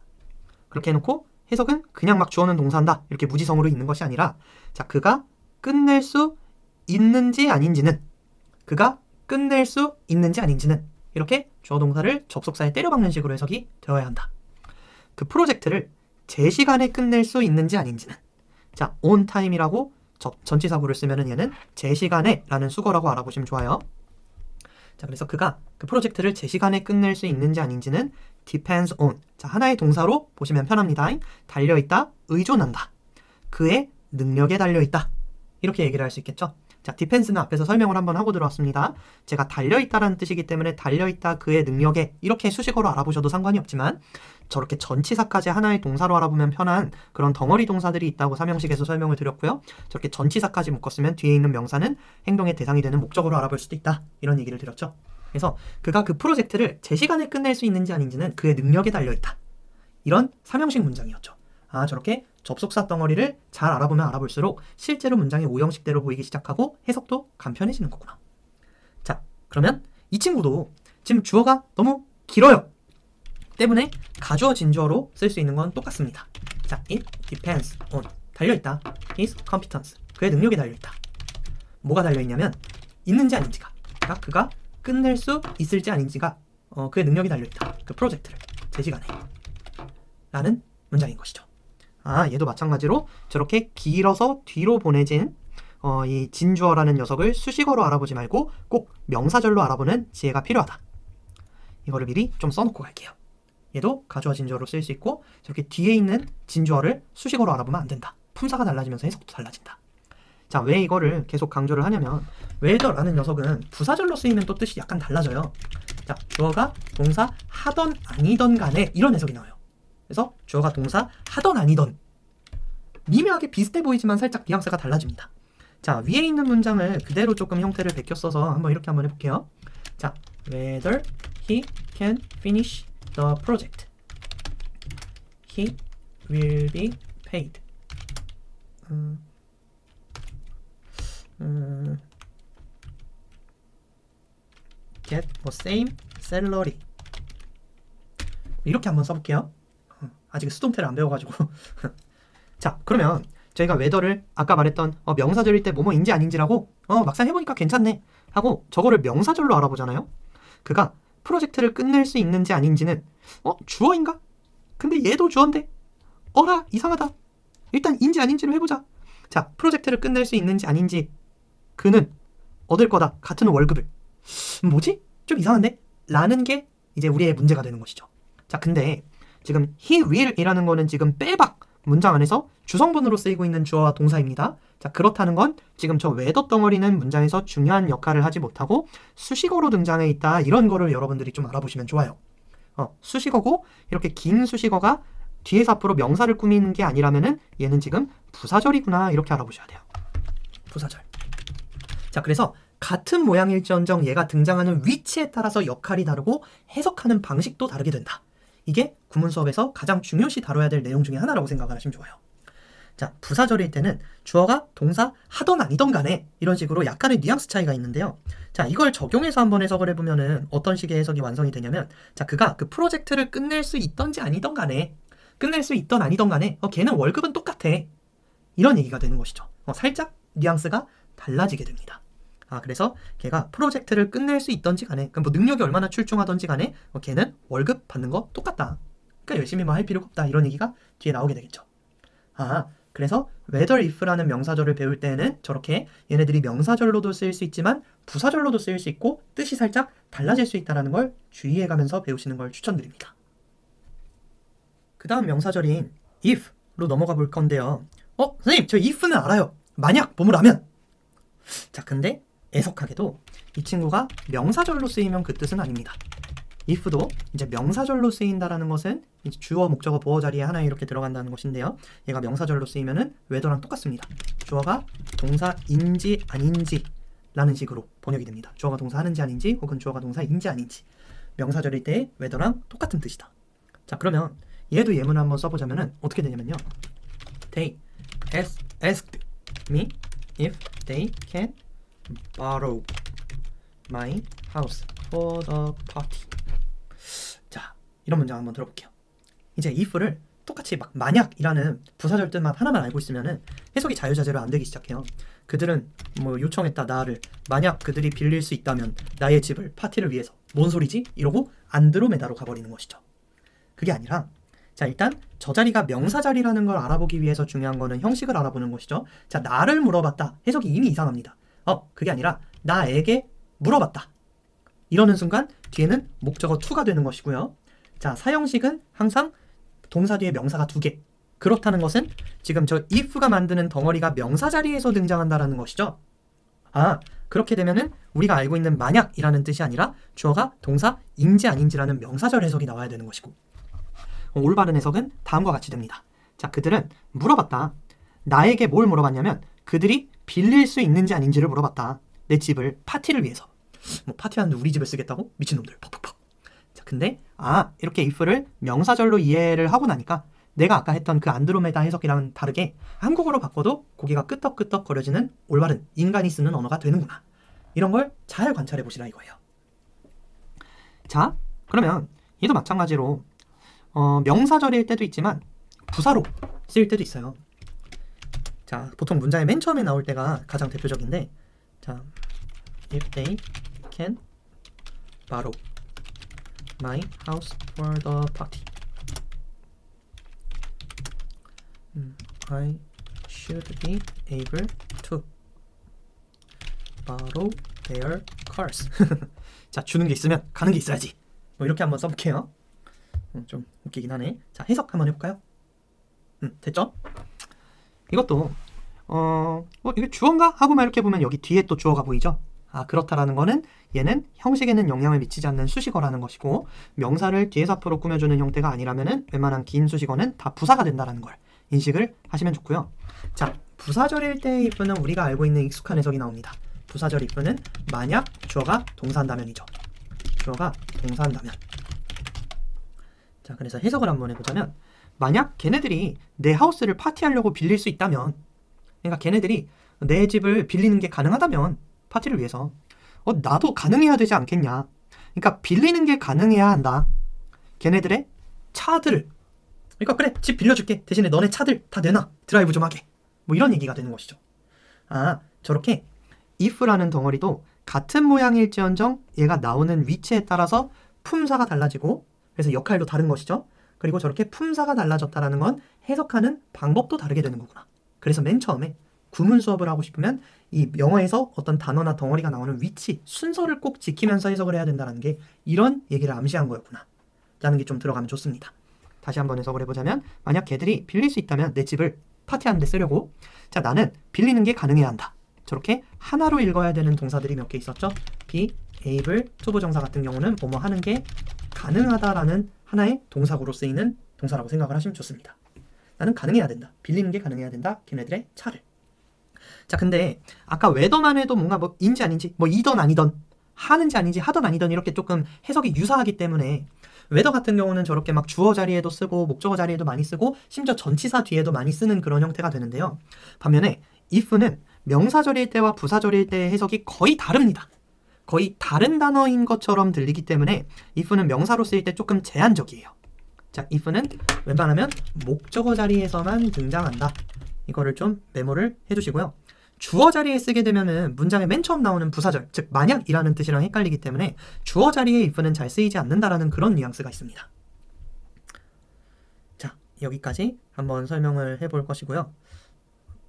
그렇게 해놓고 해석은 그냥 막 주어는 동사한다 이렇게 무지성으로 있는 것이 아니라, 자, 그가 끝낼 수 있는지 아닌지는, 그가 끝낼 수 있는지 아닌지는 이렇게 주어 동사를 접속사에 때려박는 식으로 해석이 되어야 한다. 그 프로젝트를 제 시간에 끝낼 수 있는지 아닌지는, 자, on time이라고 전치사구를 쓰면은 얘는 제 시간에 라는 수거라고 알아보시면 좋아요. 자, 그래서 그가 그 프로젝트를 제 시간에 끝낼 수 있는지 아닌지는 depends on, 자, 하나의 동사로 보시면 편합니다. 달려있다, 의존한다, 그의 능력에 달려있다 이렇게 얘기를 할 수 있겠죠. 자, 디펜스는 앞에서 설명을 한번 하고 들어왔습니다. 제가 달려있다라는 뜻이기 때문에 달려있다, 그의 능력에 이렇게 수식어로 알아보셔도 상관이 없지만 저렇게 전치사까지 하나의 동사로 알아보면 편한 그런 덩어리 동사들이 있다고 삼형식에서 설명을 드렸고요. 저렇게 전치사까지 묶었으면 뒤에 있는 명사는 행동의 대상이 되는 목적으로 알아볼 수도 있다 이런 얘기를 드렸죠. 그래서 그가 그 프로젝트를 제 시간에 끝낼 수 있는지 아닌지는 그의 능력에 달려있다 이런 삼형식 문장이었죠. 저렇게 접속사 덩어리를 잘 알아보면 알아볼수록 실제로 문장이 오형식대로 보이기 시작하고 해석도 간편해지는 거구나. 자, 그러면 이 친구도 지금 주어가 너무 길어요 때문에 가주어 진주어로 쓸 수 있는 건 똑같습니다. 자, it depends on, 달려있다, his competence, 그의 능력에 달려있다. 뭐가 달려있냐면 있는지 아닌지가, 그가 끝낼 수 있을지 아닌지가 그의 능력이 달려있다, 그 프로젝트를 제 시간에 라는 문장인 것이죠. 얘도 마찬가지로 저렇게 길어서 뒤로 보내진 이 진주어라는 녀석을 수식어로 알아보지 말고 꼭 명사절로 알아보는 지혜가 필요하다. 이거를 미리 좀 써놓고 갈게요. 얘도 가주어 진주어로 쓰일 수 있고 저렇게 뒤에 있는 진주어를 수식어로 알아보면 안 된다. 품사가 달라지면서 해석도 달라진다. 자, 왜 이거를 계속 강조를 하냐면 whether라는 녀석은 부사절로 쓰이면 또 뜻이 약간 달라져요. 자, 주어가 동사 하던 아니던 간에 이런 해석이 나와요. 그래서 주어가 동사 하던 아니던 미묘하게 비슷해 보이지만 살짝 뉘앙스가 달라집니다. 자, 위에 있는 문장을 그대로 조금 형태를 베껴 써서 한번 해볼게요. 자, whether he can finish the project, he will be paid get the same salary 이렇게 한번 써볼게요. 아직 수동태를 안 배워가지고 자, 그러면 저희가 whether를 아까 말했던 명사절일 때 뭐뭐인지 아닌지라고 막상 해보니까 괜찮네 하고 저거를 명사절로 알아보잖아요. 그가 프로젝트를 끝낼 수 있는지 아닌지는 주어인가? 근데 얘도 주어인데 어라 이상하다. 일단 인지 아닌지로 해보자. 자, 프로젝트를 끝낼 수 있는지 아닌지 그는 얻을 거다, 같은 월급을. 뭐지? 좀 이상한데? 라는 게 이제 우리의 문제가 되는 것이죠. 자, 근데 지금 he will이라는 거는 지금 빼박 문장 안에서 주성분으로 쓰이고 있는 주어와 동사입니다. 자, 그렇다는 건 지금 저 whether 덩어리는 문장에서 중요한 역할을 하지 못하고 수식어로 등장해 있다. 이런 거를 여러분들이 좀 알아보시면 좋아요. 수식어고 이렇게 긴 수식어가 뒤에서 앞으로 명사를 꾸미는 게 아니라면은 얘는 지금 부사절이구나. 이렇게 알아보셔야 돼요. 부사절. 자, 그래서 같은 모양일지언정 얘가 등장하는 위치에 따라서 역할이 다르고 해석하는 방식도 다르게 된다. 이게 구문 수업에서 가장 중요시 다뤄야 될 내용 중에 하나라고 생각을 하시면 좋아요. 자, 부사절일 때는 주어가 동사 하던 아니던 간에 이런 식으로 약간의 뉘앙스 차이가 있는데요. 자, 이걸 적용해서 한번 해석을 해보면은 어떤 식의 해석이 완성이 되냐면, 자, 그가 그 프로젝트를 끝낼 수 있던지 아니던 간에, 끝낼 수 있던 아니던 간에 걔는 월급은 똑같아. 이런 얘기가 되는 것이죠. 살짝 뉘앙스가 달라지게 됩니다. 그래서 걔가 프로젝트를 끝낼 수 있던지 간에, 뭐 능력이 얼마나 출중하던지 간에 걔는 월급 받는 거 똑같다. 그러니까 열심히 뭐 할 필요가 없다. 이런 얘기가 뒤에 나오게 되겠죠. 그래서 whether if라는 명사절을 배울 때는 저렇게 얘네들이 명사절로도 쓰일 수 있지만 부사절로도 쓰일 수 있고 뜻이 살짝 달라질 수 있다는 걸 주의해가면서 배우시는 걸 추천드립니다. 그 다음 명사절인 if로 넘어가 볼 건데요. 선생님, 저 if는 알아요. 만약 뭐뭐라면. 자, 근데 애석하게도 이 친구가 명사절로 쓰이면 그 뜻은 아닙니다. if도 이제 명사절로 쓰인다라는 것은 이제 주어, 목적어, 보어 자리에 하나 이렇게 들어간다는 것인데요. 얘가 명사절로 쓰이면은 whether랑 똑같습니다. 주어가 동사인지 아닌지 라는 식으로 번역이 됩니다. 주어가 동사 하는지 아닌지 혹은 주어가 동사인지 아닌지. 명사절일 때 whether랑 똑같은 뜻이다. 자, 그러면 얘도 예문을 한번 써보자면은 어떻게 되냐면요. They asked me if they can borrow my house for the party. 자, 이런 문장 한번 들어볼게요. 이제 if를 똑같이 막 만약이라는 부사절 뜻만 하나만 알고 있으면은 해석이 자유자재로 안 되기 시작해요. 그들은 뭐 요청했다 나를, 만약 그들이 빌릴 수 있다면 나의 집을 파티를 위해서. 뭔 소리지? 이러고 안드로메다로 가버리는 것이죠. 그게 아니라, 자, 일단 저 자리가 명사 자리라는 걸 알아보기 위해서 중요한 거는 형식을 알아보는 것이죠. 자, 나를 물어봤다. 해석이 이미 이상합니다. 그게 아니라 나에게 물어봤다. 이러는 순간 뒤에는 목적어 to가 되는 것이고요. 자, 사형식은 항상 동사 뒤에 명사가 2개. 그렇다는 것은 지금 저 if가 만드는 덩어리가 명사 자리에서 등장한다라는 것이죠. 그렇게 되면은 우리가 알고 있는 만약이라는 뜻이 아니라 주어가 동사인지 아닌지라는 명사절 해석이 나와야 되는 것이고, 올바른 해석은 다음과 같이 됩니다. 자, 그들은 물어봤다. 나에게 뭘 물어봤냐면 그들이 빌릴 수 있는지 아닌지를 물어봤다. 내 집을 파티를 위해서. 뭐 파티하는데 우리 집을 쓰겠다고? 미친놈들. 퍽퍽퍽. 자, 근데 이렇게 if를 명사절로 이해를 하고 나니까 내가 아까 했던 그 안드로메다 해석이랑은 다르게 한국어로 바꿔도 고개가 끄덕끄덕 거려지는 올바른 인간이 쓰는 언어가 되는구나. 이런 걸 잘 관찰해 보시라 이거예요. 자, 그러면 얘도 마찬가지로 명사절일 때도 있지만 부사로 쓰일 때도 있어요. 자, 보통 문장의 맨 처음에 나올 때가 가장 대표적인데, 자, if they can borrow my house for the party, I should be able to borrow their cars. 자, 주는 게 있으면 가는 게 있어야지. 뭐 이렇게 한번 써볼게요. 좀 웃기긴 하네. 자, 해석 한번 해볼까요? 됐죠? 이것도 이게 주어인가? 하고 막 이렇게 보면 여기 뒤에 또 주어가 보이죠? 그렇다라는 거는 얘는 형식에는 영향을 미치지 않는 수식어라는 것이고, 명사를 뒤에서 앞으로 꾸며주는 형태가 아니라면은 웬만한 긴 수식어는 다 부사가 된다라는 걸 인식을 하시면 좋고요. 자, 부사절일 때의 if는 우리가 알고 있는 익숙한 해석이 나옵니다. 부사절 if는 만약 주어가 동사한다면이죠. 주어가 동사한다면. 자, 그래서 해석을 한번 해보자면, 만약 걔네들이 내 하우스를 파티하려고 빌릴 수 있다면, 그러니까 걔네들이 내 집을 빌리는 게 가능하다면 파티를 위해서 나도 가능해야 되지 않겠냐. 그러니까 빌리는 게 가능해야 한다. 걔네들의 차들, 그러니까 그래, 집 빌려줄게. 대신에 너네 차들 다 내놔. 드라이브 좀 하게. 뭐 이런 얘기가 되는 것이죠. 저렇게 if라는 덩어리도 같은 모양일지언정 얘가 나오는 위치에 따라서 품사가 달라지고, 그래서 역할도 다른 것이죠. 그리고 저렇게 품사가 달라졌다라는 건 해석하는 방법도 다르게 되는 거구나. 그래서 맨 처음에 구문 수업을 하고 싶으면 이 영어에서 어떤 단어나 덩어리가 나오는 위치, 순서를 꼭 지키면서 해석을 해야 된다는 게 이런 얘기를 암시한 거였구나 라는 게 좀 들어가면 좋습니다. 다시 한번 해석을 해보자면 만약 걔들이 빌릴 수 있다면 내 집을 파티하는 데 쓰려고. 자, 나는 빌리는 게 가능해야 한다. 저렇게 하나로 읽어야 되는 동사들이 몇 개 있었죠. be able 투부정사 같은 경우는 뭐뭐 하는 게 가능하다라는 하나의 동사구로 쓰이는 동사라고 생각을 하시면 좋습니다. 나는 가능해야 된다. 빌리는 게 가능해야 된다. 걔네들의 차를. 자, 근데 아까 웨더만 해도 뭔가 뭐 인지 아닌지 뭐 이던 아니던 하는지 아닌지 하던 아니던 이렇게 조금 해석이 유사하기 때문에 웨더 같은 경우는 저렇게 막 주어 자리에도 쓰고 목적어 자리에도 많이 쓰고 심지어 전치사 뒤에도 많이 쓰는 그런 형태가 되는데요. 반면에 if는 명사절일 때와 부사절일 때의 해석이 거의 다릅니다. 거의 다른 단어인 것처럼 들리기 때문에 if는 명사로 쓰일 때 조금 제한적이에요. 자, if는 웬만하면 목적어 자리에서만 등장한다. 이거를 좀 메모를 해두시고요. 주어 자리에 쓰게 되면은 문장의 맨 처음 나오는 부사절, 즉 만약이라는 뜻이랑 헷갈리기 때문에 주어 자리에 if는 잘 쓰이지 않는다라는 그런 뉘앙스가 있습니다. 자, 여기까지 한번 설명을 해볼 것이고요.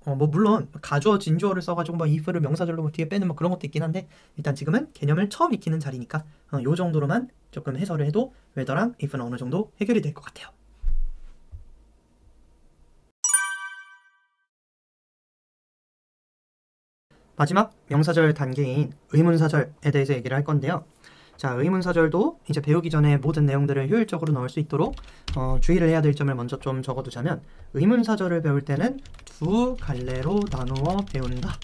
뭐 물론 가주어, 진주어를 써가지고 막 if를 명사절로 뒤에 빼는 뭐 그런 것도 있긴 한데 일단 지금은 개념을 처음 익히는 자리니까 요 정도로만 조금 해설을 해도 whether랑 if는 어느 정도 해결이 될 것 같아요. 마지막 명사절 단계인 의문사절에 대해서 얘기를 할 건데요. 자, 의문사절도 이제 배우기 전에 모든 내용들을 효율적으로 넣을 수 있도록 주의를 해야 될 점을 먼저 좀 적어두자면 의문사절을 배울 때는 두 갈래로 나누어 배운다.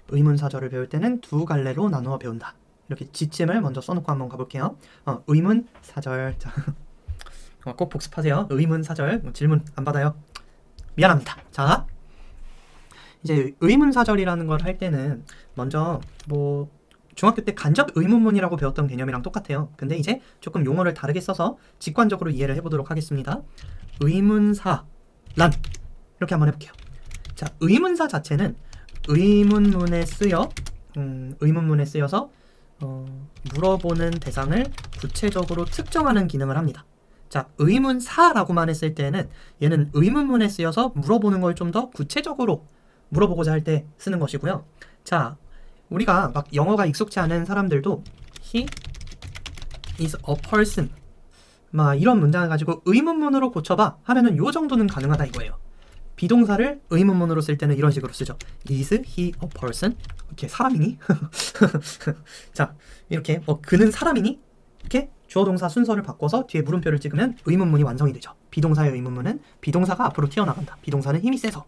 의문사절을 배울 때는 두 갈래로 나누어 배운다. 이렇게 지침을 먼저 써놓고 한번 가볼게요. 의문사절. 자, 꼭 복습하세요. 의문사절. 질문 안 받아요. 미안합니다. 자, 이제 의문사절이라는 걸 할 때는 먼저 뭐 중학교 때 간접 의문문이라고 배웠던 개념이랑 똑같아요. 근데 이제 조금 용어를 다르게 써서 직관적으로 이해를 해보도록 하겠습니다. 의문사란 이렇게 한번 해볼게요. 자, 의문사 자체는 의문문에 쓰여서 물어보는 대상을 구체적으로 특정하는 기능을 합니다. 자, 의문사라고만 했을 때는 얘는 의문문에 쓰여서 물어보는 걸 좀 더 구체적으로 물어보고자 할 때 쓰는 것이고요. 자, 우리가 막 영어가 익숙치 않은 사람들도 he is a person 막 이런 문장을 가지고 의문문으로 고쳐봐 하면은 요 정도는 가능하다 이거예요. 비동사를 의문문으로 쓸 때는 이런 식으로 쓰죠. is he a person? 이렇게 사람이니? 자, 이렇게 그는 사람이니? 이렇게 주어 동사 순서를 바꿔서 뒤에 물음표를 찍으면 의문문이 완성이 되죠. 비동사의 의문문은 비동사가 앞으로 튀어나간다. 비동사는 힘이 세서.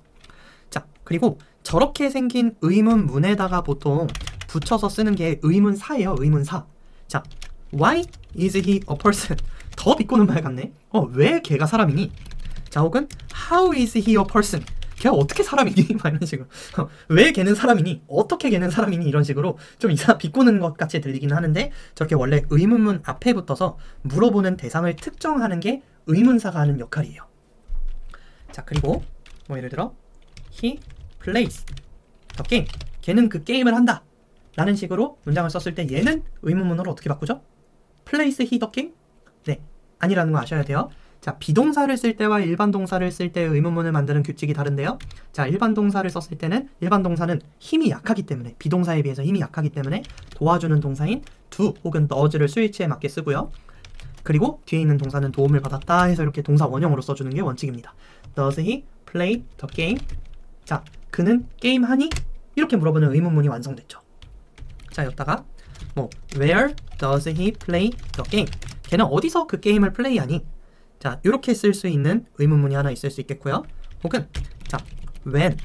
자, 그리고 저렇게 생긴 의문문에다가 보통 붙여서 쓰는 게 의문사예요. 의문사. 자, why is he a person? 더 비꼬는 말 같네. 왜 걔가 사람이니? 자, 혹은 how is he a person? 걔가 어떻게 사람이니? 막 이런 식으로. 왜 걔는 사람이니? 어떻게 걔는 사람이니? 이런 식으로 좀 비꼬는 것 같이 들리긴 하는데 저렇게 원래 의문문 앞에 붙어서 물어보는 대상을 특정하는 게 의문사가 하는 역할이에요. 자, 그리고 뭐 예를 들어 he plays the game. 걔는 그 게임을 한다. 라는 식으로 문장을 썼을 때 얘는 의문문으로 어떻게 바꾸죠? plays he the game? 네, 아니라는 거 아셔야 돼요. 자, 비동사를 쓸 때와 일반 동사를 쓸 때 의문문을 만드는 규칙이 다른데요. 자, 일반 동사를 썼을 때는 일반 동사는 힘이 약하기 때문에 비동사에 비해서 힘이 약하기 때문에 도와주는 동사인 do 혹은 does를 스위치에 맞게 쓰고요. 그리고 뒤에 있는 동사는 도움을 받았다 해서 이렇게 동사 원형으로 써주는 게 원칙입니다. Does he play the game? 자, 그는 게임하니? 이렇게 물어보는 의문문이 완성됐죠. 자, 여기다가 뭐 Where does he play the game? 걔는 어디서 그 게임을 플레이하니? 자, 이렇게 쓸 수 있는 의문문이 하나 있을 수 있겠고요. 혹은 자, When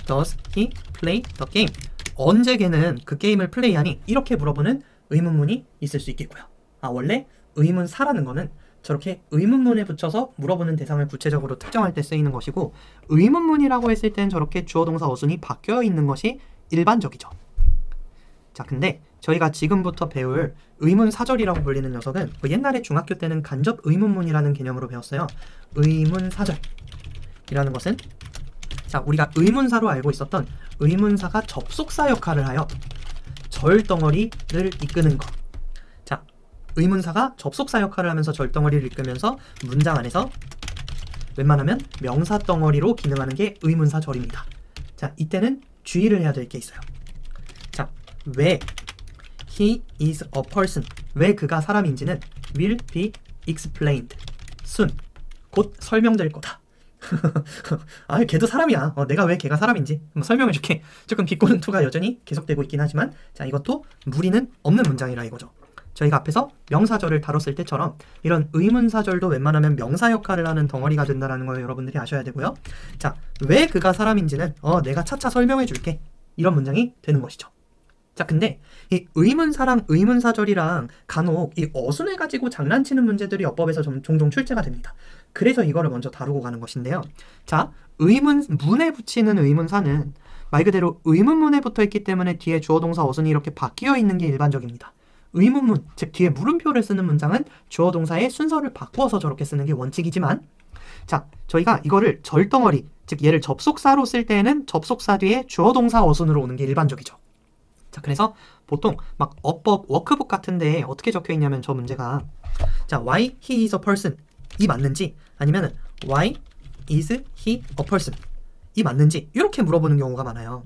does he play the game? 언제 걔는 그 게임을 플레이하니? 이렇게 물어보는 의문문이 있을 수 있겠고요. 아, 원래 의문사라는 거는 저렇게 의문문에 붙여서 물어보는 대상을 구체적으로 특정할 때 쓰이는 것이고 의문문이라고 했을 땐 저렇게 주어 동사 어순이 바뀌어 있는 것이 일반적이죠. 자, 근데 저희가 지금부터 배울 의문사절이라고 불리는 녀석은 옛날에 중학교 때는 간접 의문문이라는 개념으로 배웠어요. 의문사절이라는 것은 자, 우리가 의문사로 알고 있었던 의문사가 접속사 역할을 하여 절덩어리를 이끄는 것. 자, 의문사가 접속사 역할을 하면서 절덩어리를 이끌면서 문장 안에서 웬만하면 명사 덩어리로 기능하는 게 의문사절입니다. 자, 이때는 주의를 해야 될 게 있어요. 자, 왜 he is a person, 왜 그가 사람인지는 will be explained. soon. 곧 설명될 거다. 아, 걔도 사람이야. 내가 왜 걔가 사람인지 한번 설명해줄게. 조금 비꼬는 투가 여전히 계속되고 있긴 하지만, 자, 이것도 무리는 없는 문장이라 이거죠. 저희가 앞에서 명사절을 다뤘을 때처럼 이런 의문사절도 웬만하면 명사 역할을 하는 덩어리가 된다는 걸 여러분들이 아셔야 되고요. 자, 왜 그가 사람인지는 내가 차차 설명해줄게. 이런 문장이 되는 것이죠. 자, 근데 이 의문사랑 의문사절이랑 간혹 이 어순을 가지고 장난치는 문제들이 어법에서 종종 출제가 됩니다. 그래서 이거를 먼저 다루고 가는 것인데요. 자, 문에 붙이는 의문사는 말 그대로 의문문에 붙어 있기 때문에 뒤에 주어 동사 어순이 이렇게 바뀌어 있는 게 일반적입니다. 의문문, 즉 뒤에 물음표를 쓰는 문장은 주어 동사의 순서를 바꾸어서 저렇게 쓰는 게 원칙이지만, 자, 저희가 이거를 절덩어리, 즉 얘를 접속사로 쓸 때에는 접속사 뒤에 주어 동사 어순으로 오는 게 일반적이죠. 자, 그래서 보통 막 어법, 워크북 같은데 어떻게 적혀 있냐면 저 문제가, 자, why he is a person 이 맞는지, 아니면은 why is he a person 이 맞는지 이렇게 물어보는 경우가 많아요.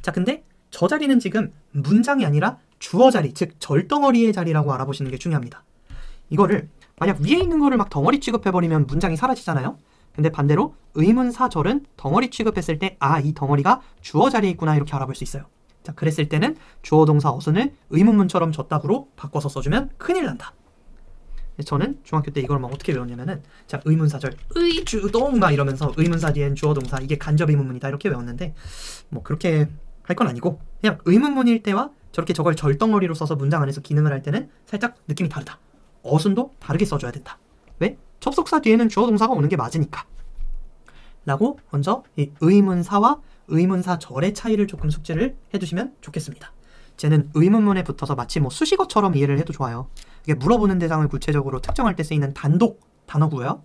자, 근데 저 자리는 지금 문장이 아니라 주어 자리, 즉 절덩어리의 자리라고 알아보시는 게 중요합니다. 이거를 만약 위에 있는 거를 막 덩어리 취급해버리면 문장이 사라지잖아요. 근데 반대로 의문사절은 덩어리 취급했을 때 이 덩어리가 주어 자리에 있구나 이렇게 알아볼 수 있어요. 자, 그랬을 때는 주어 동사 어순을 의문문처럼 졌다구로 바꿔서 써주면 큰일 난다. 저는 중학교 때 이걸 막 어떻게 외웠냐면은, 자, 의문사절 의주동 막 이러면서 의문사 뒤엔 주어 동사, 이게 간접 의문문이다 이렇게 외웠는데, 뭐 그렇게 할 건 아니고 그냥 의문문일 때와 저렇게 저걸 절덩어리로 써서 문장 안에서 기능을 할 때는 살짝 느낌이 다르다. 어순도 다르게 써줘야 된다. 왜? 접속사 뒤에는 주어 동사가 오는 게 맞으니까. 라고 먼저 이 의문사와 의문사절의 차이를 조금 숙지를 해두시면 좋겠습니다. 쟤는 의문문에 붙어서 마치 뭐 수식어처럼 이해를 해도 좋아요. 이게 물어보는 대상을 구체적으로 특정할 때 쓰이는 단독 단어고요.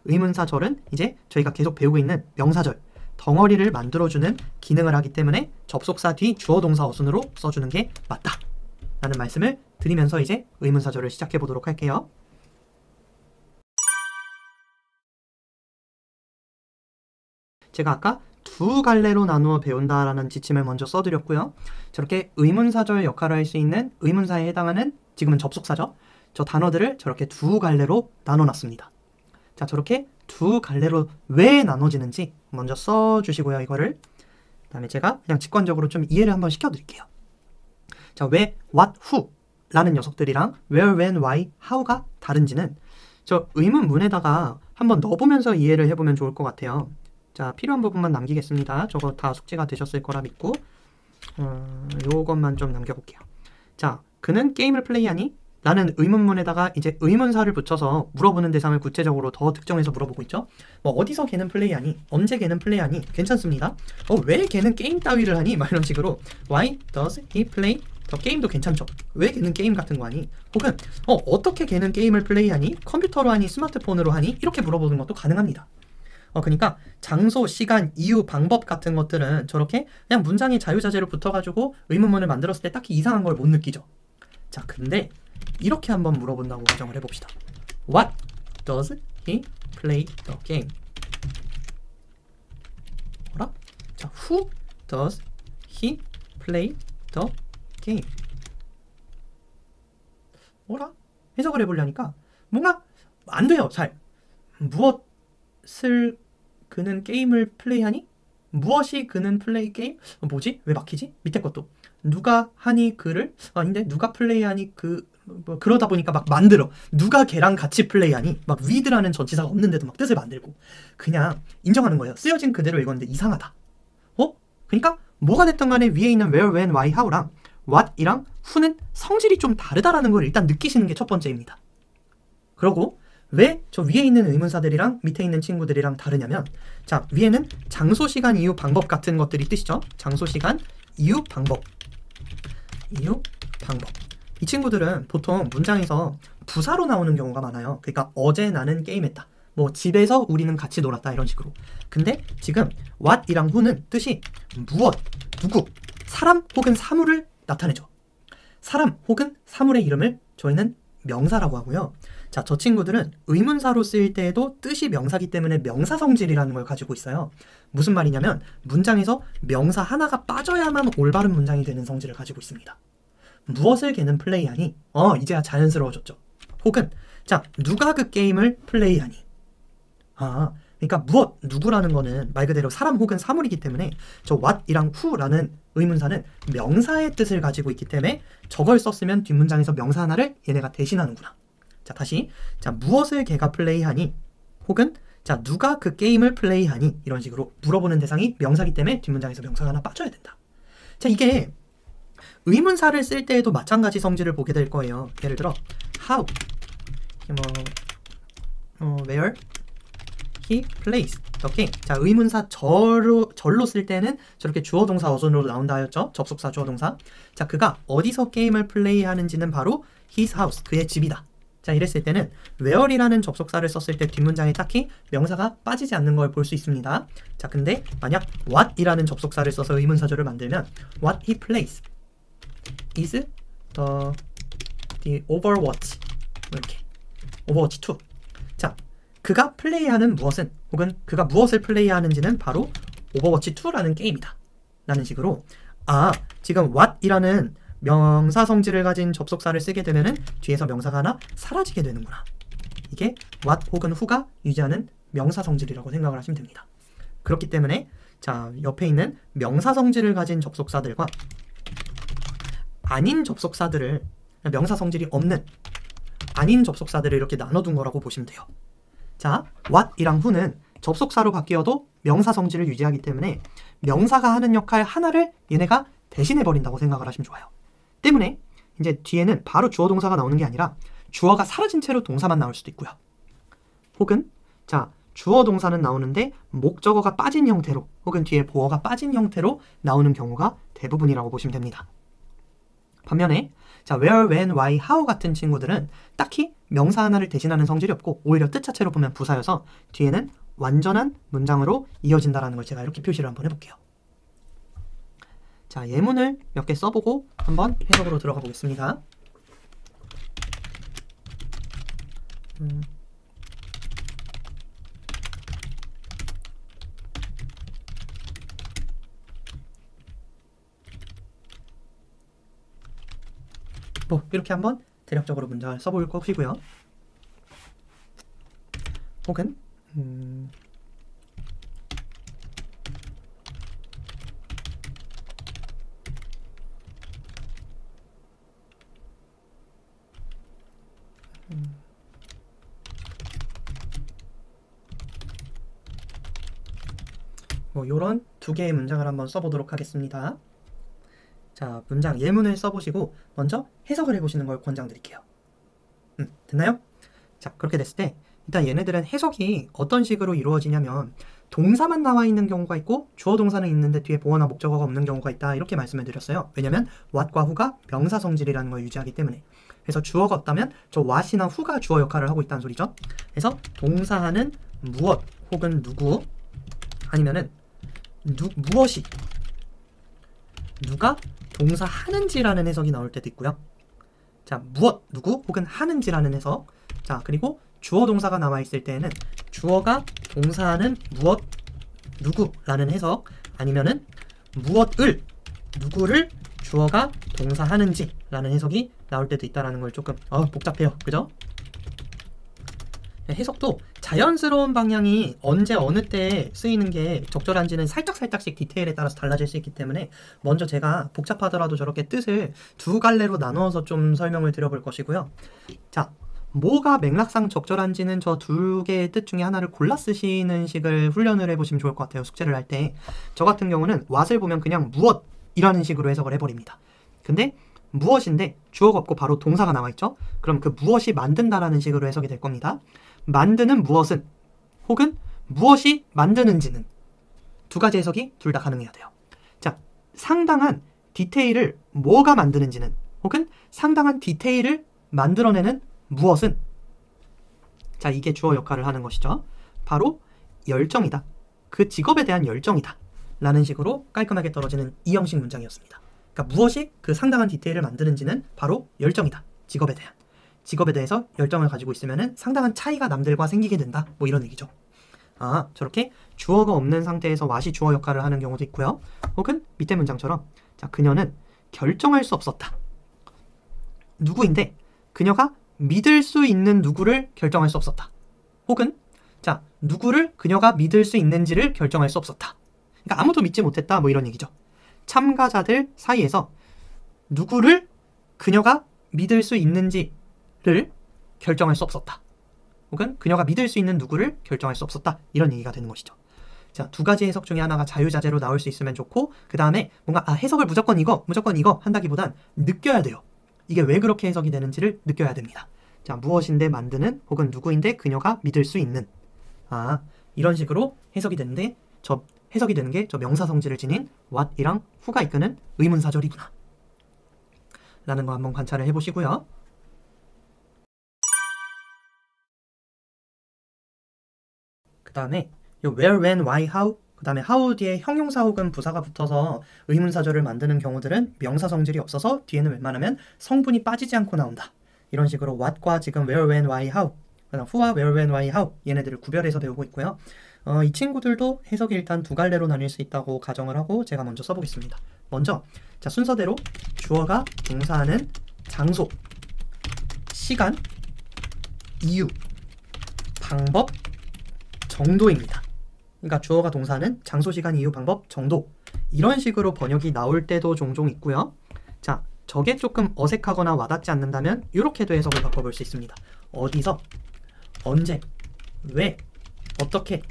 의문사절은 이제 저희가 계속 배우고 있는 명사절, 덩어리를 만들어주는 기능을 하기 때문에 접속사 뒤 주어 동사 어순으로 써주는 게 맞다 라는 말씀을 드리면서 이제 의문사절을 시작해 보도록 할게요. 제가 아까 두 갈래로 나누어 배운다라는 지침을 먼저 써드렸고요. 저렇게 의문사절 역할을 할 수 있는 의문사에 해당하는, 지금은 접속사죠, 저 단어들을 저렇게 두 갈래로 나눠놨습니다. 자, 저렇게 두 갈래로 왜 나눠지는지 먼저 써주시고요, 이거를. 그 다음에 제가 그냥 직관적으로 좀 이해를 한번 시켜드릴게요. 자, 왜 what, who 라는 녀석들이랑 where, when, why, how가 다른지는 저 의문문에다가 한번 넣어보면서 이해를 해보면 좋을 것 같아요. 자, 필요한 부분만 남기겠습니다. 저거 다 숙지가 되셨을 거라 믿고 요것만 좀 남겨볼게요. 자, 그는 게임을 플레이하니? 라는 의문문에다가 이제 의문사를 붙여서 물어보는 대상을 구체적으로 더 특정해서 물어보고 있죠. 뭐 어디서 걔는 플레이하니? 언제 걔는 플레이하니? 괜찮습니다. 왜 걔는 게임 따위를 하니? 막 이런 식으로 Why does he play? 게임도 괜찮죠. 왜 걔는 게임 같은 거 하니? 혹은 어떻게 걔는 게임을 플레이하니? 컴퓨터로 하니? 스마트폰으로 하니? 이렇게 물어보는 것도 가능합니다. 그러니까 장소, 시간, 이유, 방법 같은 것들은 저렇게 그냥 문장이 자유자재로 붙어가지고 의문문을 만들었을 때 딱히 이상한 걸 못 느끼죠. 자, 근데 이렇게 한번 물어본다고 가정을 해봅시다. What does he play the game? 뭐라? 자, who does he play the game? 뭐라? 해석을 해보려니까 뭔가 안 돼요, 잘. 무엇을 그는 게임을 플레이하니? 무엇이 그는 플레이 게임? 뭐지? 왜 막히지? 밑에 것도 누가 하니 그를? 아닌데 누가 플레이하니 뭐 그러다 보니까 막 만들어. 누가 걔랑 같이 플레이하니? 막 with라는 전치사가 없는데도 막 뜻을 만들고. 그냥 인정하는 거예요. 쓰여진 그대로 읽었는데 이상하다. 그러니까 뭐가 됐든 간에 위에 있는 where, when, why, how랑 what이랑 who는 성질이 좀 다르다라는 걸 일단 느끼시는 게 첫 번째입니다. 그러고 왜 저 위에 있는 의문사들이랑 밑에 있는 친구들이랑 다르냐면, 자, 위에는 장소, 시간, 이유, 방법 같은 것들이 뜻이죠. 장소, 시간, 이유, 방법. 이유, 방법. 이 친구들은 보통 문장에서 부사로 나오는 경우가 많아요. 그러니까 어제 나는 게임했다. 뭐 집에서 우리는 같이 놀았다 이런 식으로. 근데 지금 what이랑 who는 뜻이 무엇, 누구, 사람 혹은 사물을 나타내죠. 사람 혹은 사물의 이름을 저희는 명사라고 하고요. 자, 저 친구들은 의문사로 쓰일 때에도 뜻이 명사기 때문에 명사 성질이라는 걸 가지고 있어요. 무슨 말이냐면 문장에서 명사 하나가 빠져야만 올바른 문장이 되는 성질을 가지고 있습니다. 무엇을 걔는 플레이하니? 이제야 자연스러워졌죠. 혹은 자, 누가 그 게임을 플레이하니? 그러니까 무엇, 누구라는 거는 말 그대로 사람 혹은 사물이기 때문에 저 what이랑 who라는 의문사는 명사의 뜻을 가지고 있기 때문에 저걸 썼으면 뒷문장에서 명사 하나를 얘네가 대신하는구나. 자, 다시. 자, 무엇을 걔가 플레이하니? 혹은 자, 누가 그 게임을 플레이하니? 이런 식으로 물어보는 대상이 명사기 때문에 뒷문장에서 명사가 하나 빠져야 된다. 자, 이게 의문사를 쓸 때에도 마찬가지 성질을 보게 될 거예요. 예를 들어 how, where he plays the game. 자, 의문사 절로 쓸 때는 저렇게 주어 동사 어순으로 나온다 하였죠. 접속사 주어 동사. 자, 그가 어디서 게임을 플레이하는지는 바로 his house, 그의 집이다. 자, 이랬을 때는 where이라는 접속사를 썼을 때 뒷문장에 딱히 명사가 빠지지 않는 걸 볼 수 있습니다. 자, 근데 만약 what이라는 접속사를 써서 의문사절을 만들면 what he plays is the Overwatch, 이렇게 Overwatch 2. 자, 그가 플레이하는 무엇은, 혹은 그가 무엇을 플레이하는지는 바로 오버워치 2라는 게임이다 라는 식으로, 지금 what이라는 명사 성질을 가진 접속사를 쓰게 되면은 뒤에서 명사가 하나 사라지게 되는구나. 이게 what 혹은 who가 유지하는 명사 성질이라고 생각을 하시면 됩니다. 그렇기 때문에 자, 옆에 있는 명사 성질을 가진 접속사들과 아닌 접속사들을, 명사 성질이 없는 아닌 접속사들을 이렇게 나눠둔 거라고 보시면 돼요. 자, what이랑 who는 접속사로 바뀌어도 명사 성질을 유지하기 때문에 명사가 하는 역할 하나를 얘네가 대신해버린다고 생각을 하시면 좋아요. 때문에 이제 뒤에는 바로 주어 동사가 나오는 게 아니라 주어가 사라진 채로 동사만 나올 수도 있고요. 혹은 자, 주어 동사는 나오는데 목적어가 빠진 형태로, 혹은 뒤에 보어가 빠진 형태로 나오는 경우가 대부분이라고 보시면 됩니다. 반면에 자, where, when, why, how 같은 친구들은 딱히 명사 하나를 대신하는 성질이 없고 오히려 뜻 자체로 보면 부사여서 뒤에는 완전한 문장으로 이어진다라는 걸 제가 이렇게 표시를 한번 해볼게요. 자, 예문을 몇 개 써보고 한번 해석으로 들어가 보겠습니다. 뭐 이렇게 한번 대략적으로 문장을 써볼 것이고요. 혹은 뭐 요런 두 개의 문장을 한번 써보도록 하겠습니다. 자, 문장 예문을 써보시고 먼저 해석을 해보시는 걸 권장드릴게요. 됐나요? 자, 그렇게 됐을 때 일단 얘네들은 해석이 어떤 식으로 이루어지냐면 동사만 나와 있는 경우가 있고 주어 동사는 있는데 뒤에 보어나 목적어가 없는 경우가 있다, 이렇게 말씀을 드렸어요. 왜냐면 what과 who가 명사 성질이라는 걸 유지하기 때문에. 그래서 주어가 없다면 저 what이나 who가 주어 역할을 하고 있다는 소리죠. 그래서 동사하는 무엇 혹은 누구, 아니면은 무엇이 누가 동사하는지라는 해석이 나올 때도 있고요. 자, 무엇, 누구 혹은 하는지라는 해석. 자, 그리고 주어 동사가 나와 있을 때에는 주어가 동사하는 무엇, 누구라는 해석, 아니면은 무엇을, 누구를 주어가 동사하는지라는 해석이 나올 때도 있다라는 걸 조금 복잡해요. 그죠? 해석도 자연스러운 방향이 언제 어느 때에 쓰이는 게 적절한지는 살짝씩 디테일에 따라서 달라질 수 있기 때문에 먼저 제가 복잡하더라도 저렇게 뜻을 두 갈래로 나누어서 좀 설명을 드려볼 것이고요. 자, 뭐가 맥락상 적절한지는 저 두 개의 뜻 중에 하나를 골라 쓰시는 식을 훈련을 해보시면 좋을 것 같아요. 숙제를 할 때. 저 같은 경우는 what을 보면 그냥 무엇이라는 식으로 해석을 해버립니다. 근데 무엇인데 주어가 없고 바로 동사가 나와있죠? 그럼 그 무엇이 만든다라는 식으로 해석이 될 겁니다. 만드는 무엇은, 혹은 무엇이 만드는지는, 두 가지 해석이 둘 다 가능해야 돼요. 자, 상당한 디테일을 뭐가 만드는지는, 혹은 상당한 디테일을 만들어내는 무엇은, 자, 이게 주어 역할을 하는 것이죠. 바로 열정이다, 그 직업에 대한 열정이다 라는 식으로 깔끔하게 떨어지는 이 형식 문장이었습니다. 그러니까 무엇이 그 상당한 디테일을 만드는지는 바로 열정이다, 직업에 대한. 직업에 대해서 열정을 가지고 있으면 상당한 차이가 남들과 생기게 된다, 뭐 이런 얘기죠. 저렇게 주어가 없는 상태에서 what이 주어 역할을 하는 경우도 있고요. 혹은 밑에 문장처럼 자, 그녀는 결정할 수 없었다. 누구인데 그녀가 믿을 수 있는 누구를 결정할 수 없었다. 혹은 자, 자, 누구를 그녀가 믿을 수 있는지를 결정할 수 없었다. 그러니까 아무도 믿지 못했다 뭐 이런 얘기죠. 참가자들 사이에서 누구를 그녀가 믿을 수 있는지를 결정할 수 없었다. 혹은 그녀가 믿을 수 있는 누구를 결정할 수 없었다. 이런 얘기가 되는 것이죠. 자, 두 가지 해석 중에 하나가 자유자재로 나올 수 있으면 좋고, 그 다음에 뭔가 해석을 무조건 이거 한다기보단 느껴야 돼요. 이게 왜 그렇게 해석이 되는지를 느껴야 됩니다. 자, 무엇인데 만드는 혹은 누구인데 그녀가 믿을 수 있는. 이런 식으로 해석이 되는데 해석이 되는 게 저 명사 성질을 지닌 what이랑 who가 이끄는 의문사절이구나 라는 거 한번 관찰을 해보시고요. 그 다음에 요 where, when, why, how, 그 다음에 how 뒤에 형용사 혹은 부사가 붙어서 의문사절을 만드는 경우들은 명사 성질이 없어서 뒤에는 웬만하면 성분이 빠지지 않고 나온다. 이런 식으로 what과 지금 where, when, why, how, 그 다음 who와 where, when, why, how 얘네들을 구별해서 배우고 있고요. 이 친구들도 해석이 일단 두 갈래로 나뉠 수 있다고 가정을 하고 제가 먼저 써보겠습니다. 먼저 자, 순서대로 주어가 동사하는 장소, 시간, 이유, 방법, 정도입니다. 그러니까 주어가 동사는 장소, 시간, 이유, 방법, 정도 이런 식으로 번역이 나올 때도 종종 있고요. 자, 저게 조금 어색하거나 와닿지 않는다면 이렇게도 해석을 바꿔볼 수 있습니다. 어디서, 언제, 왜, 어떻게,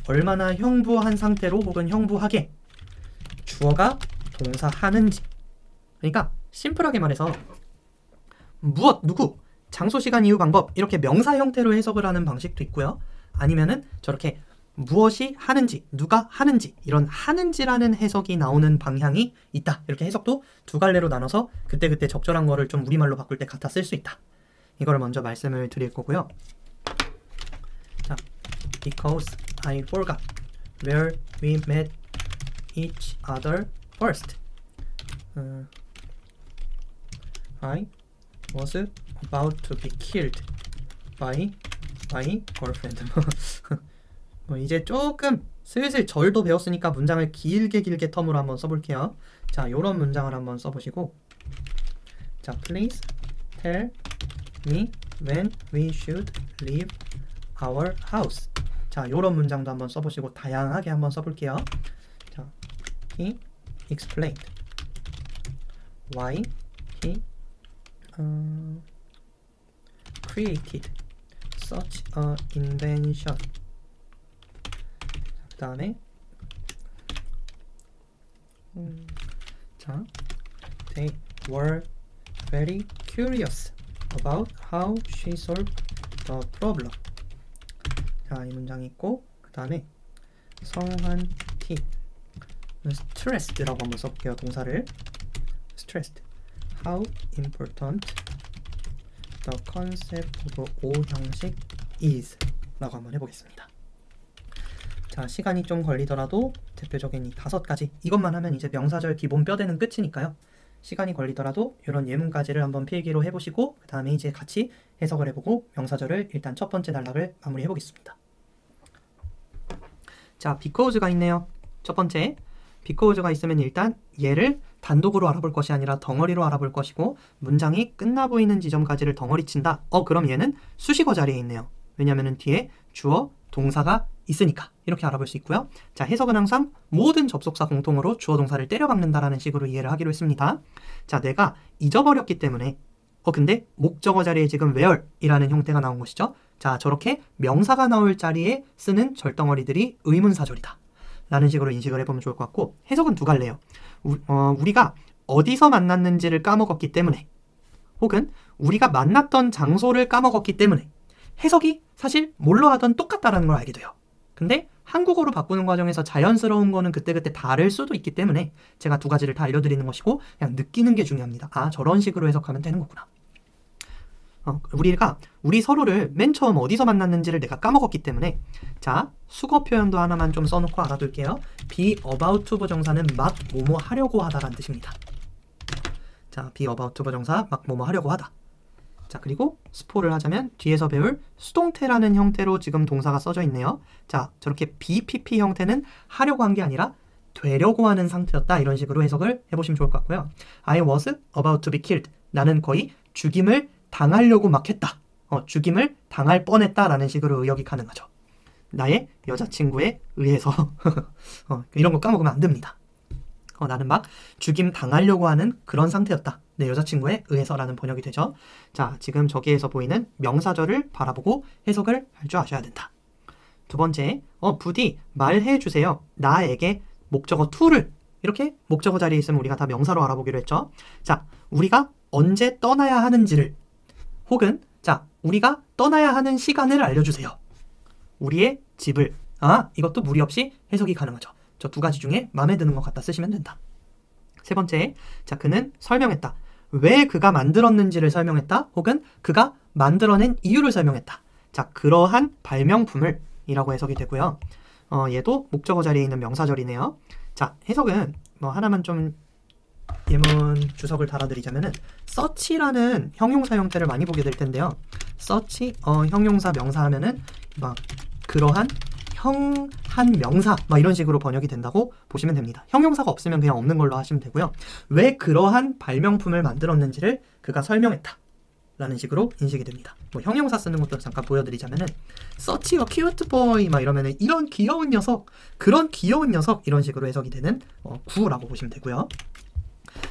얼마나 형부한 상태로 혹은 형부하게 주어가 동사하는지. 그러니까 심플하게 말해서 무엇, 누구, 장소, 시간, 이유, 방법 이렇게 명사 형태로 해석을 하는 방식도 있고요. 아니면은 저렇게 무엇이 하는지, 누가 하는지 이런 하는지라는 해석이 나오는 방향이 있다. 이렇게 해석도 두 갈래로 나눠서 그때그때 적절한 거를 좀 우리말로 바꿀 때 갖다 쓸 수 있다. 이거를 먼저 말씀을 드릴 거고요. 자, because I forgot where we met each other first. I was about to be killed by my girlfriend. 이제 조금 슬슬 절도 배웠으니까 문장을 길게 텀으로 한번 써볼게요. 자, 요런 문장을 한번 써보시고, 자, please tell me when we should leave our house. 자, 요런 문장도 한번 써보시고 다양하게 한번 써볼게요. 자, he explained why he created such a invention. 그 다음에 자, they were very curious about how she solved the problem. 자, 이 문장이 있고, 그 다음에 성한 T stressed라고 한번 써볼게요. 동사를 stressed. How important the concept of O 형식 is 라고 한번 해보겠습니다. 자, 시간이 좀 걸리더라도 대표적인 이 5가지 이것만 하면 이제 명사절 기본 뼈대는 끝이니까요. 시간이 걸리더라도 이런 예문까지를 한번 필기로 해보시고 그 다음에 이제 같이 해석을 해보고 명사절을 일단 첫 번째 단락을 마무리 해보겠습니다. 자, because가 있네요. 첫 번째 because가 있으면 일단 얘를 단독으로 알아볼 것이 아니라 덩어리로 알아볼 것이고, 문장이 끝나 보이는 지점까지를 덩어리 친다. 그럼 얘는 수식어 자리에 있네요. 왜냐면은 뒤에 주어, 동사가 있으니까 이렇게 알아볼 수 있고요. 자, 해석은 항상 모든 접속사 공통으로 주어 동사를 때려박는다라는 식으로 이해를 하기로 했습니다. 자, 내가 잊어버렸기 때문에 근데 목적어 자리에 지금 where 이라는 형태가 나온 것이죠. 자, 저렇게 명사가 나올 자리에 쓰는 절덩어리들이 의문사절이다 라는 식으로 인식을 해보면 좋을 것 같고, 해석은 두 갈래요. 우리가 어디서 만났는지를 까먹었기 때문에 혹은 우리가 만났던 장소를 까먹었기 때문에 해석이 사실 뭘로 하던 똑같다라는 걸 알게 돼요. 근데 한국어로 바꾸는 과정에서 자연스러운 거는 그때그때 다를 수도 있기 때문에 제가 두 가지를 다 알려드리는 것이고, 그냥 느끼는 게 중요합니다. 저런 식으로 해석하면 되는 거구나. 우리 서로를 맨 처음 어디서 만났는지를 내가 까먹었기 때문에, 자, 수거 표현도 하나만 좀 써놓고 알아둘게요. be about to 부정사는 막 뭐뭐 하려고 하다라는 뜻입니다. 자, be about to 부정사 막 뭐뭐 하려고 하다. 자, 그리고 스포를 하자면 뒤에서 배울 수동태라는 형태로 지금 동사가 써져 있네요. 자, 저렇게 BPP 형태는 하려고 한 게 아니라 되려고 하는 상태였다. 이런 식으로 해석을 해보시면 좋을 것 같고요. I was about to be killed. 나는 거의 죽임을 당하려고 막 했다. 죽임을 당할 뻔했다라는 식으로 의역이 가능하죠. 나의 여자친구에 의해서 이런 거 까먹으면 안 됩니다. 나는 막 죽임 당하려고 하는 그런 상태였다. 내 여자친구에 의해서라는 번역이 되죠. 자, 지금 저기에서 보이는 명사절을 바라보고 해석을 할 줄 아셔야 된다. 두 번째, 부디 말해주세요. 나에게 목적어 to를 이렇게 목적어 자리에 있으면 우리가 다 명사로 알아보기로 했죠. 자, 우리가 언제 떠나야 하는지를 혹은 자, 우리가 떠나야 하는 시간을 알려주세요. 우리의 집을 이것도 무리 없이 해석이 가능하죠. 저 두 가지 중에 마음에 드는 것 같다 쓰시면 된다. 세 번째, 자, 그는 설명했다. 왜 그가 만들었는지를 설명했다. 혹은 그가 만들어낸 이유를 설명했다. 자, 그러한 발명품을 이라고 해석이 되고요. 얘도 목적어 자리에 있는 명사절이네요. 자, 해석은 하나만 좀 예문 주석을 달아드리자면은 search라는 형용사 형태를 많이 보게 될 텐데요. search, 형용사 명사 하면은 막 그러한 한 명사 이런 식으로 번역이 된다고 보시면 됩니다. 형용사가 없으면 그냥 없는 걸로 하시면 되고요. 왜 그러한 발명품을 만들었는지를 그가 설명했다 라는 식으로 인식이 됩니다. 형용사 쓰는 것도 잠깐 보여드리자면은 such a cute boy 이러면은 이런 귀여운 녀석, 그런 귀여운 녀석 이런 식으로 해석이 되는 구라고 보시면 되고요.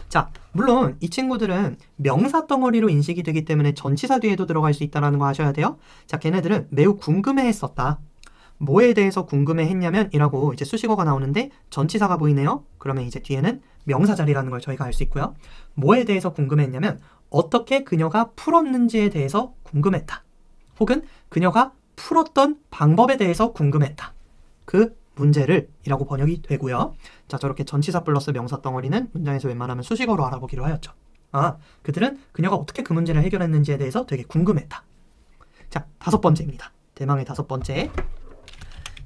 자, 물론 이 친구들은 명사 덩어리로 인식이 되기 때문에 전치사 뒤에도 들어갈 수 있다는 거 아셔야 돼요. 자, 걔네들은 매우 궁금해했었다. 뭐에 대해서 궁금해했냐면 이라고 이제 수식어가 나오는데 전치사가 보이네요. 그러면 이제 뒤에는 명사 자리라는 걸 저희가 알 수 있고요. 뭐에 대해서 궁금해했냐면 어떻게 그녀가 풀었는지에 대해서 궁금했다. 혹은 그녀가 풀었던 방법에 대해서 궁금했다. 그 문제를 이라고 번역이 되고요. 자, 저렇게 전치사 플러스 명사 덩어리는 문장에서 웬만하면 수식어로 알아보기로 하였죠. 그들은 그녀가 어떻게 그 문제를 해결했는지에 대해서 되게 궁금했다. 자, 다섯 번째입니다. 대망의 다섯 번째.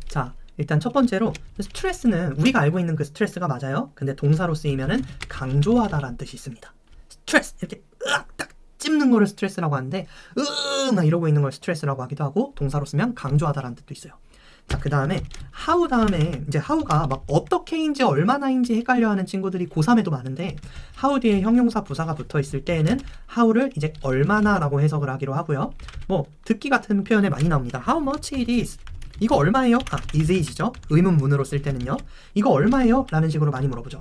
자, 일단 첫 번째로 스트레스는 우리가 알고 있는 그 스트레스가 맞아요. 근데 동사로 쓰이면은 강조하다라는 뜻이 있습니다. 스트레스 이렇게 딱 찝는 거를 스트레스라고 하는데 막 이러고 있는 걸 스트레스라고 하기도 하고 동사로 쓰면 강조하다라는 뜻도 있어요. 자, 그 다음에 how 다음에 이제 how가 막 어떻게인지 얼마나인지 헷갈려하는 친구들이 고3에도 많은데 how 뒤에 형용사 부사가 붙어 있을 때에는 how를 이제 얼마나라고 해석을 하기로 하고요. 듣기 같은 표현에 많이 나옵니다. How much it is? 이거 얼마예요? is it이죠. 의문문으로 쓸 때는요. 이거 얼마예요? 라는 식으로 많이 물어보죠.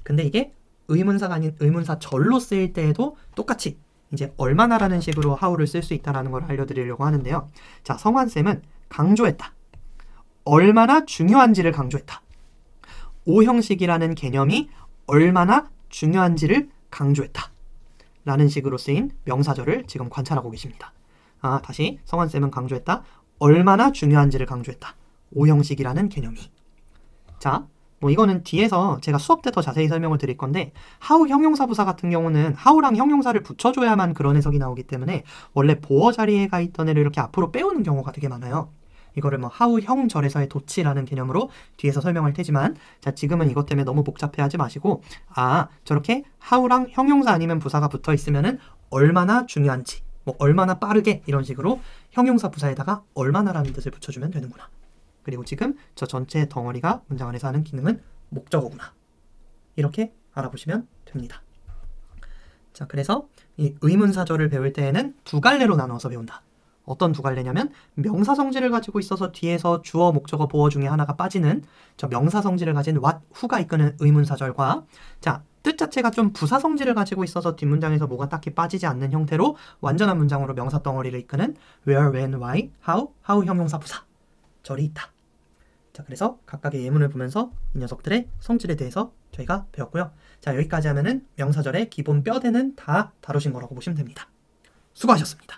근데 이게 의문사가 아닌 의문사절로 쓰일 때에도 똑같이 이제 얼마나라는 식으로 how를 쓸 수 있다는 걸 알려드리려고 하는데요. 자, 성환쌤은 강조했다. 얼마나 중요한지를 강조했다. 오형식이라는 개념이 얼마나 중요한지를 강조했다. 라는 식으로 쓰인 명사절을 지금 관찰하고 계십니다. 다시 성환쌤은 강조했다. 얼마나 중요한지를 강조했다. 오형식이라는 개념이. 자, 이거는 뒤에서 제가 수업 때 더 자세히 설명을 드릴 건데 how 형용사 부사 같은 경우는 how랑 형용사를 붙여줘야만 그런 해석이 나오기 때문에 원래 보어 자리에 가 있던 애를 이렇게 앞으로 빼오는 경우가 되게 많아요. 이거를 how 형절에서의 도치라는 개념으로 뒤에서 설명할 테지만 자, 지금은 이것 때문에 너무 복잡해하지 마시고 저렇게 how랑 형용사 아니면 부사가 붙어 있으면은 얼마나 중요한지 얼마나 빠르게 이런 식으로 형용사 부사에다가 얼마나라는 뜻을 붙여주면 되는구나. 그리고 지금 저 전체 덩어리가 문장 안에서 하는 기능은 목적어구나. 이렇게 알아보시면 됩니다. 자, 그래서 이 의문사절을 배울 때에는 두 갈래로 나눠서 배운다. 어떤 두 갈래냐면 명사 성질을 가지고 있어서 뒤에서 주어, 목적어, 보어 중에 하나가 빠지는 저 명사 성질을 가진 what, who가 이끄는 의문사절과 자, 뜻 자체가 좀 부사 성질을 가지고 있어서 뒷문장에서 뭐가 딱히 빠지지 않는 형태로 완전한 문장으로 명사 덩어리를 이끄는 where, when, why, how 형용사 부사 절이 있다. 자, 그래서 각각의 예문을 보면서 이 녀석들의 성질에 대해서 저희가 배웠고요. 자, 여기까지 하면은 명사절의 기본 뼈대는 다 다루신 거라고 보시면 됩니다. 수고하셨습니다.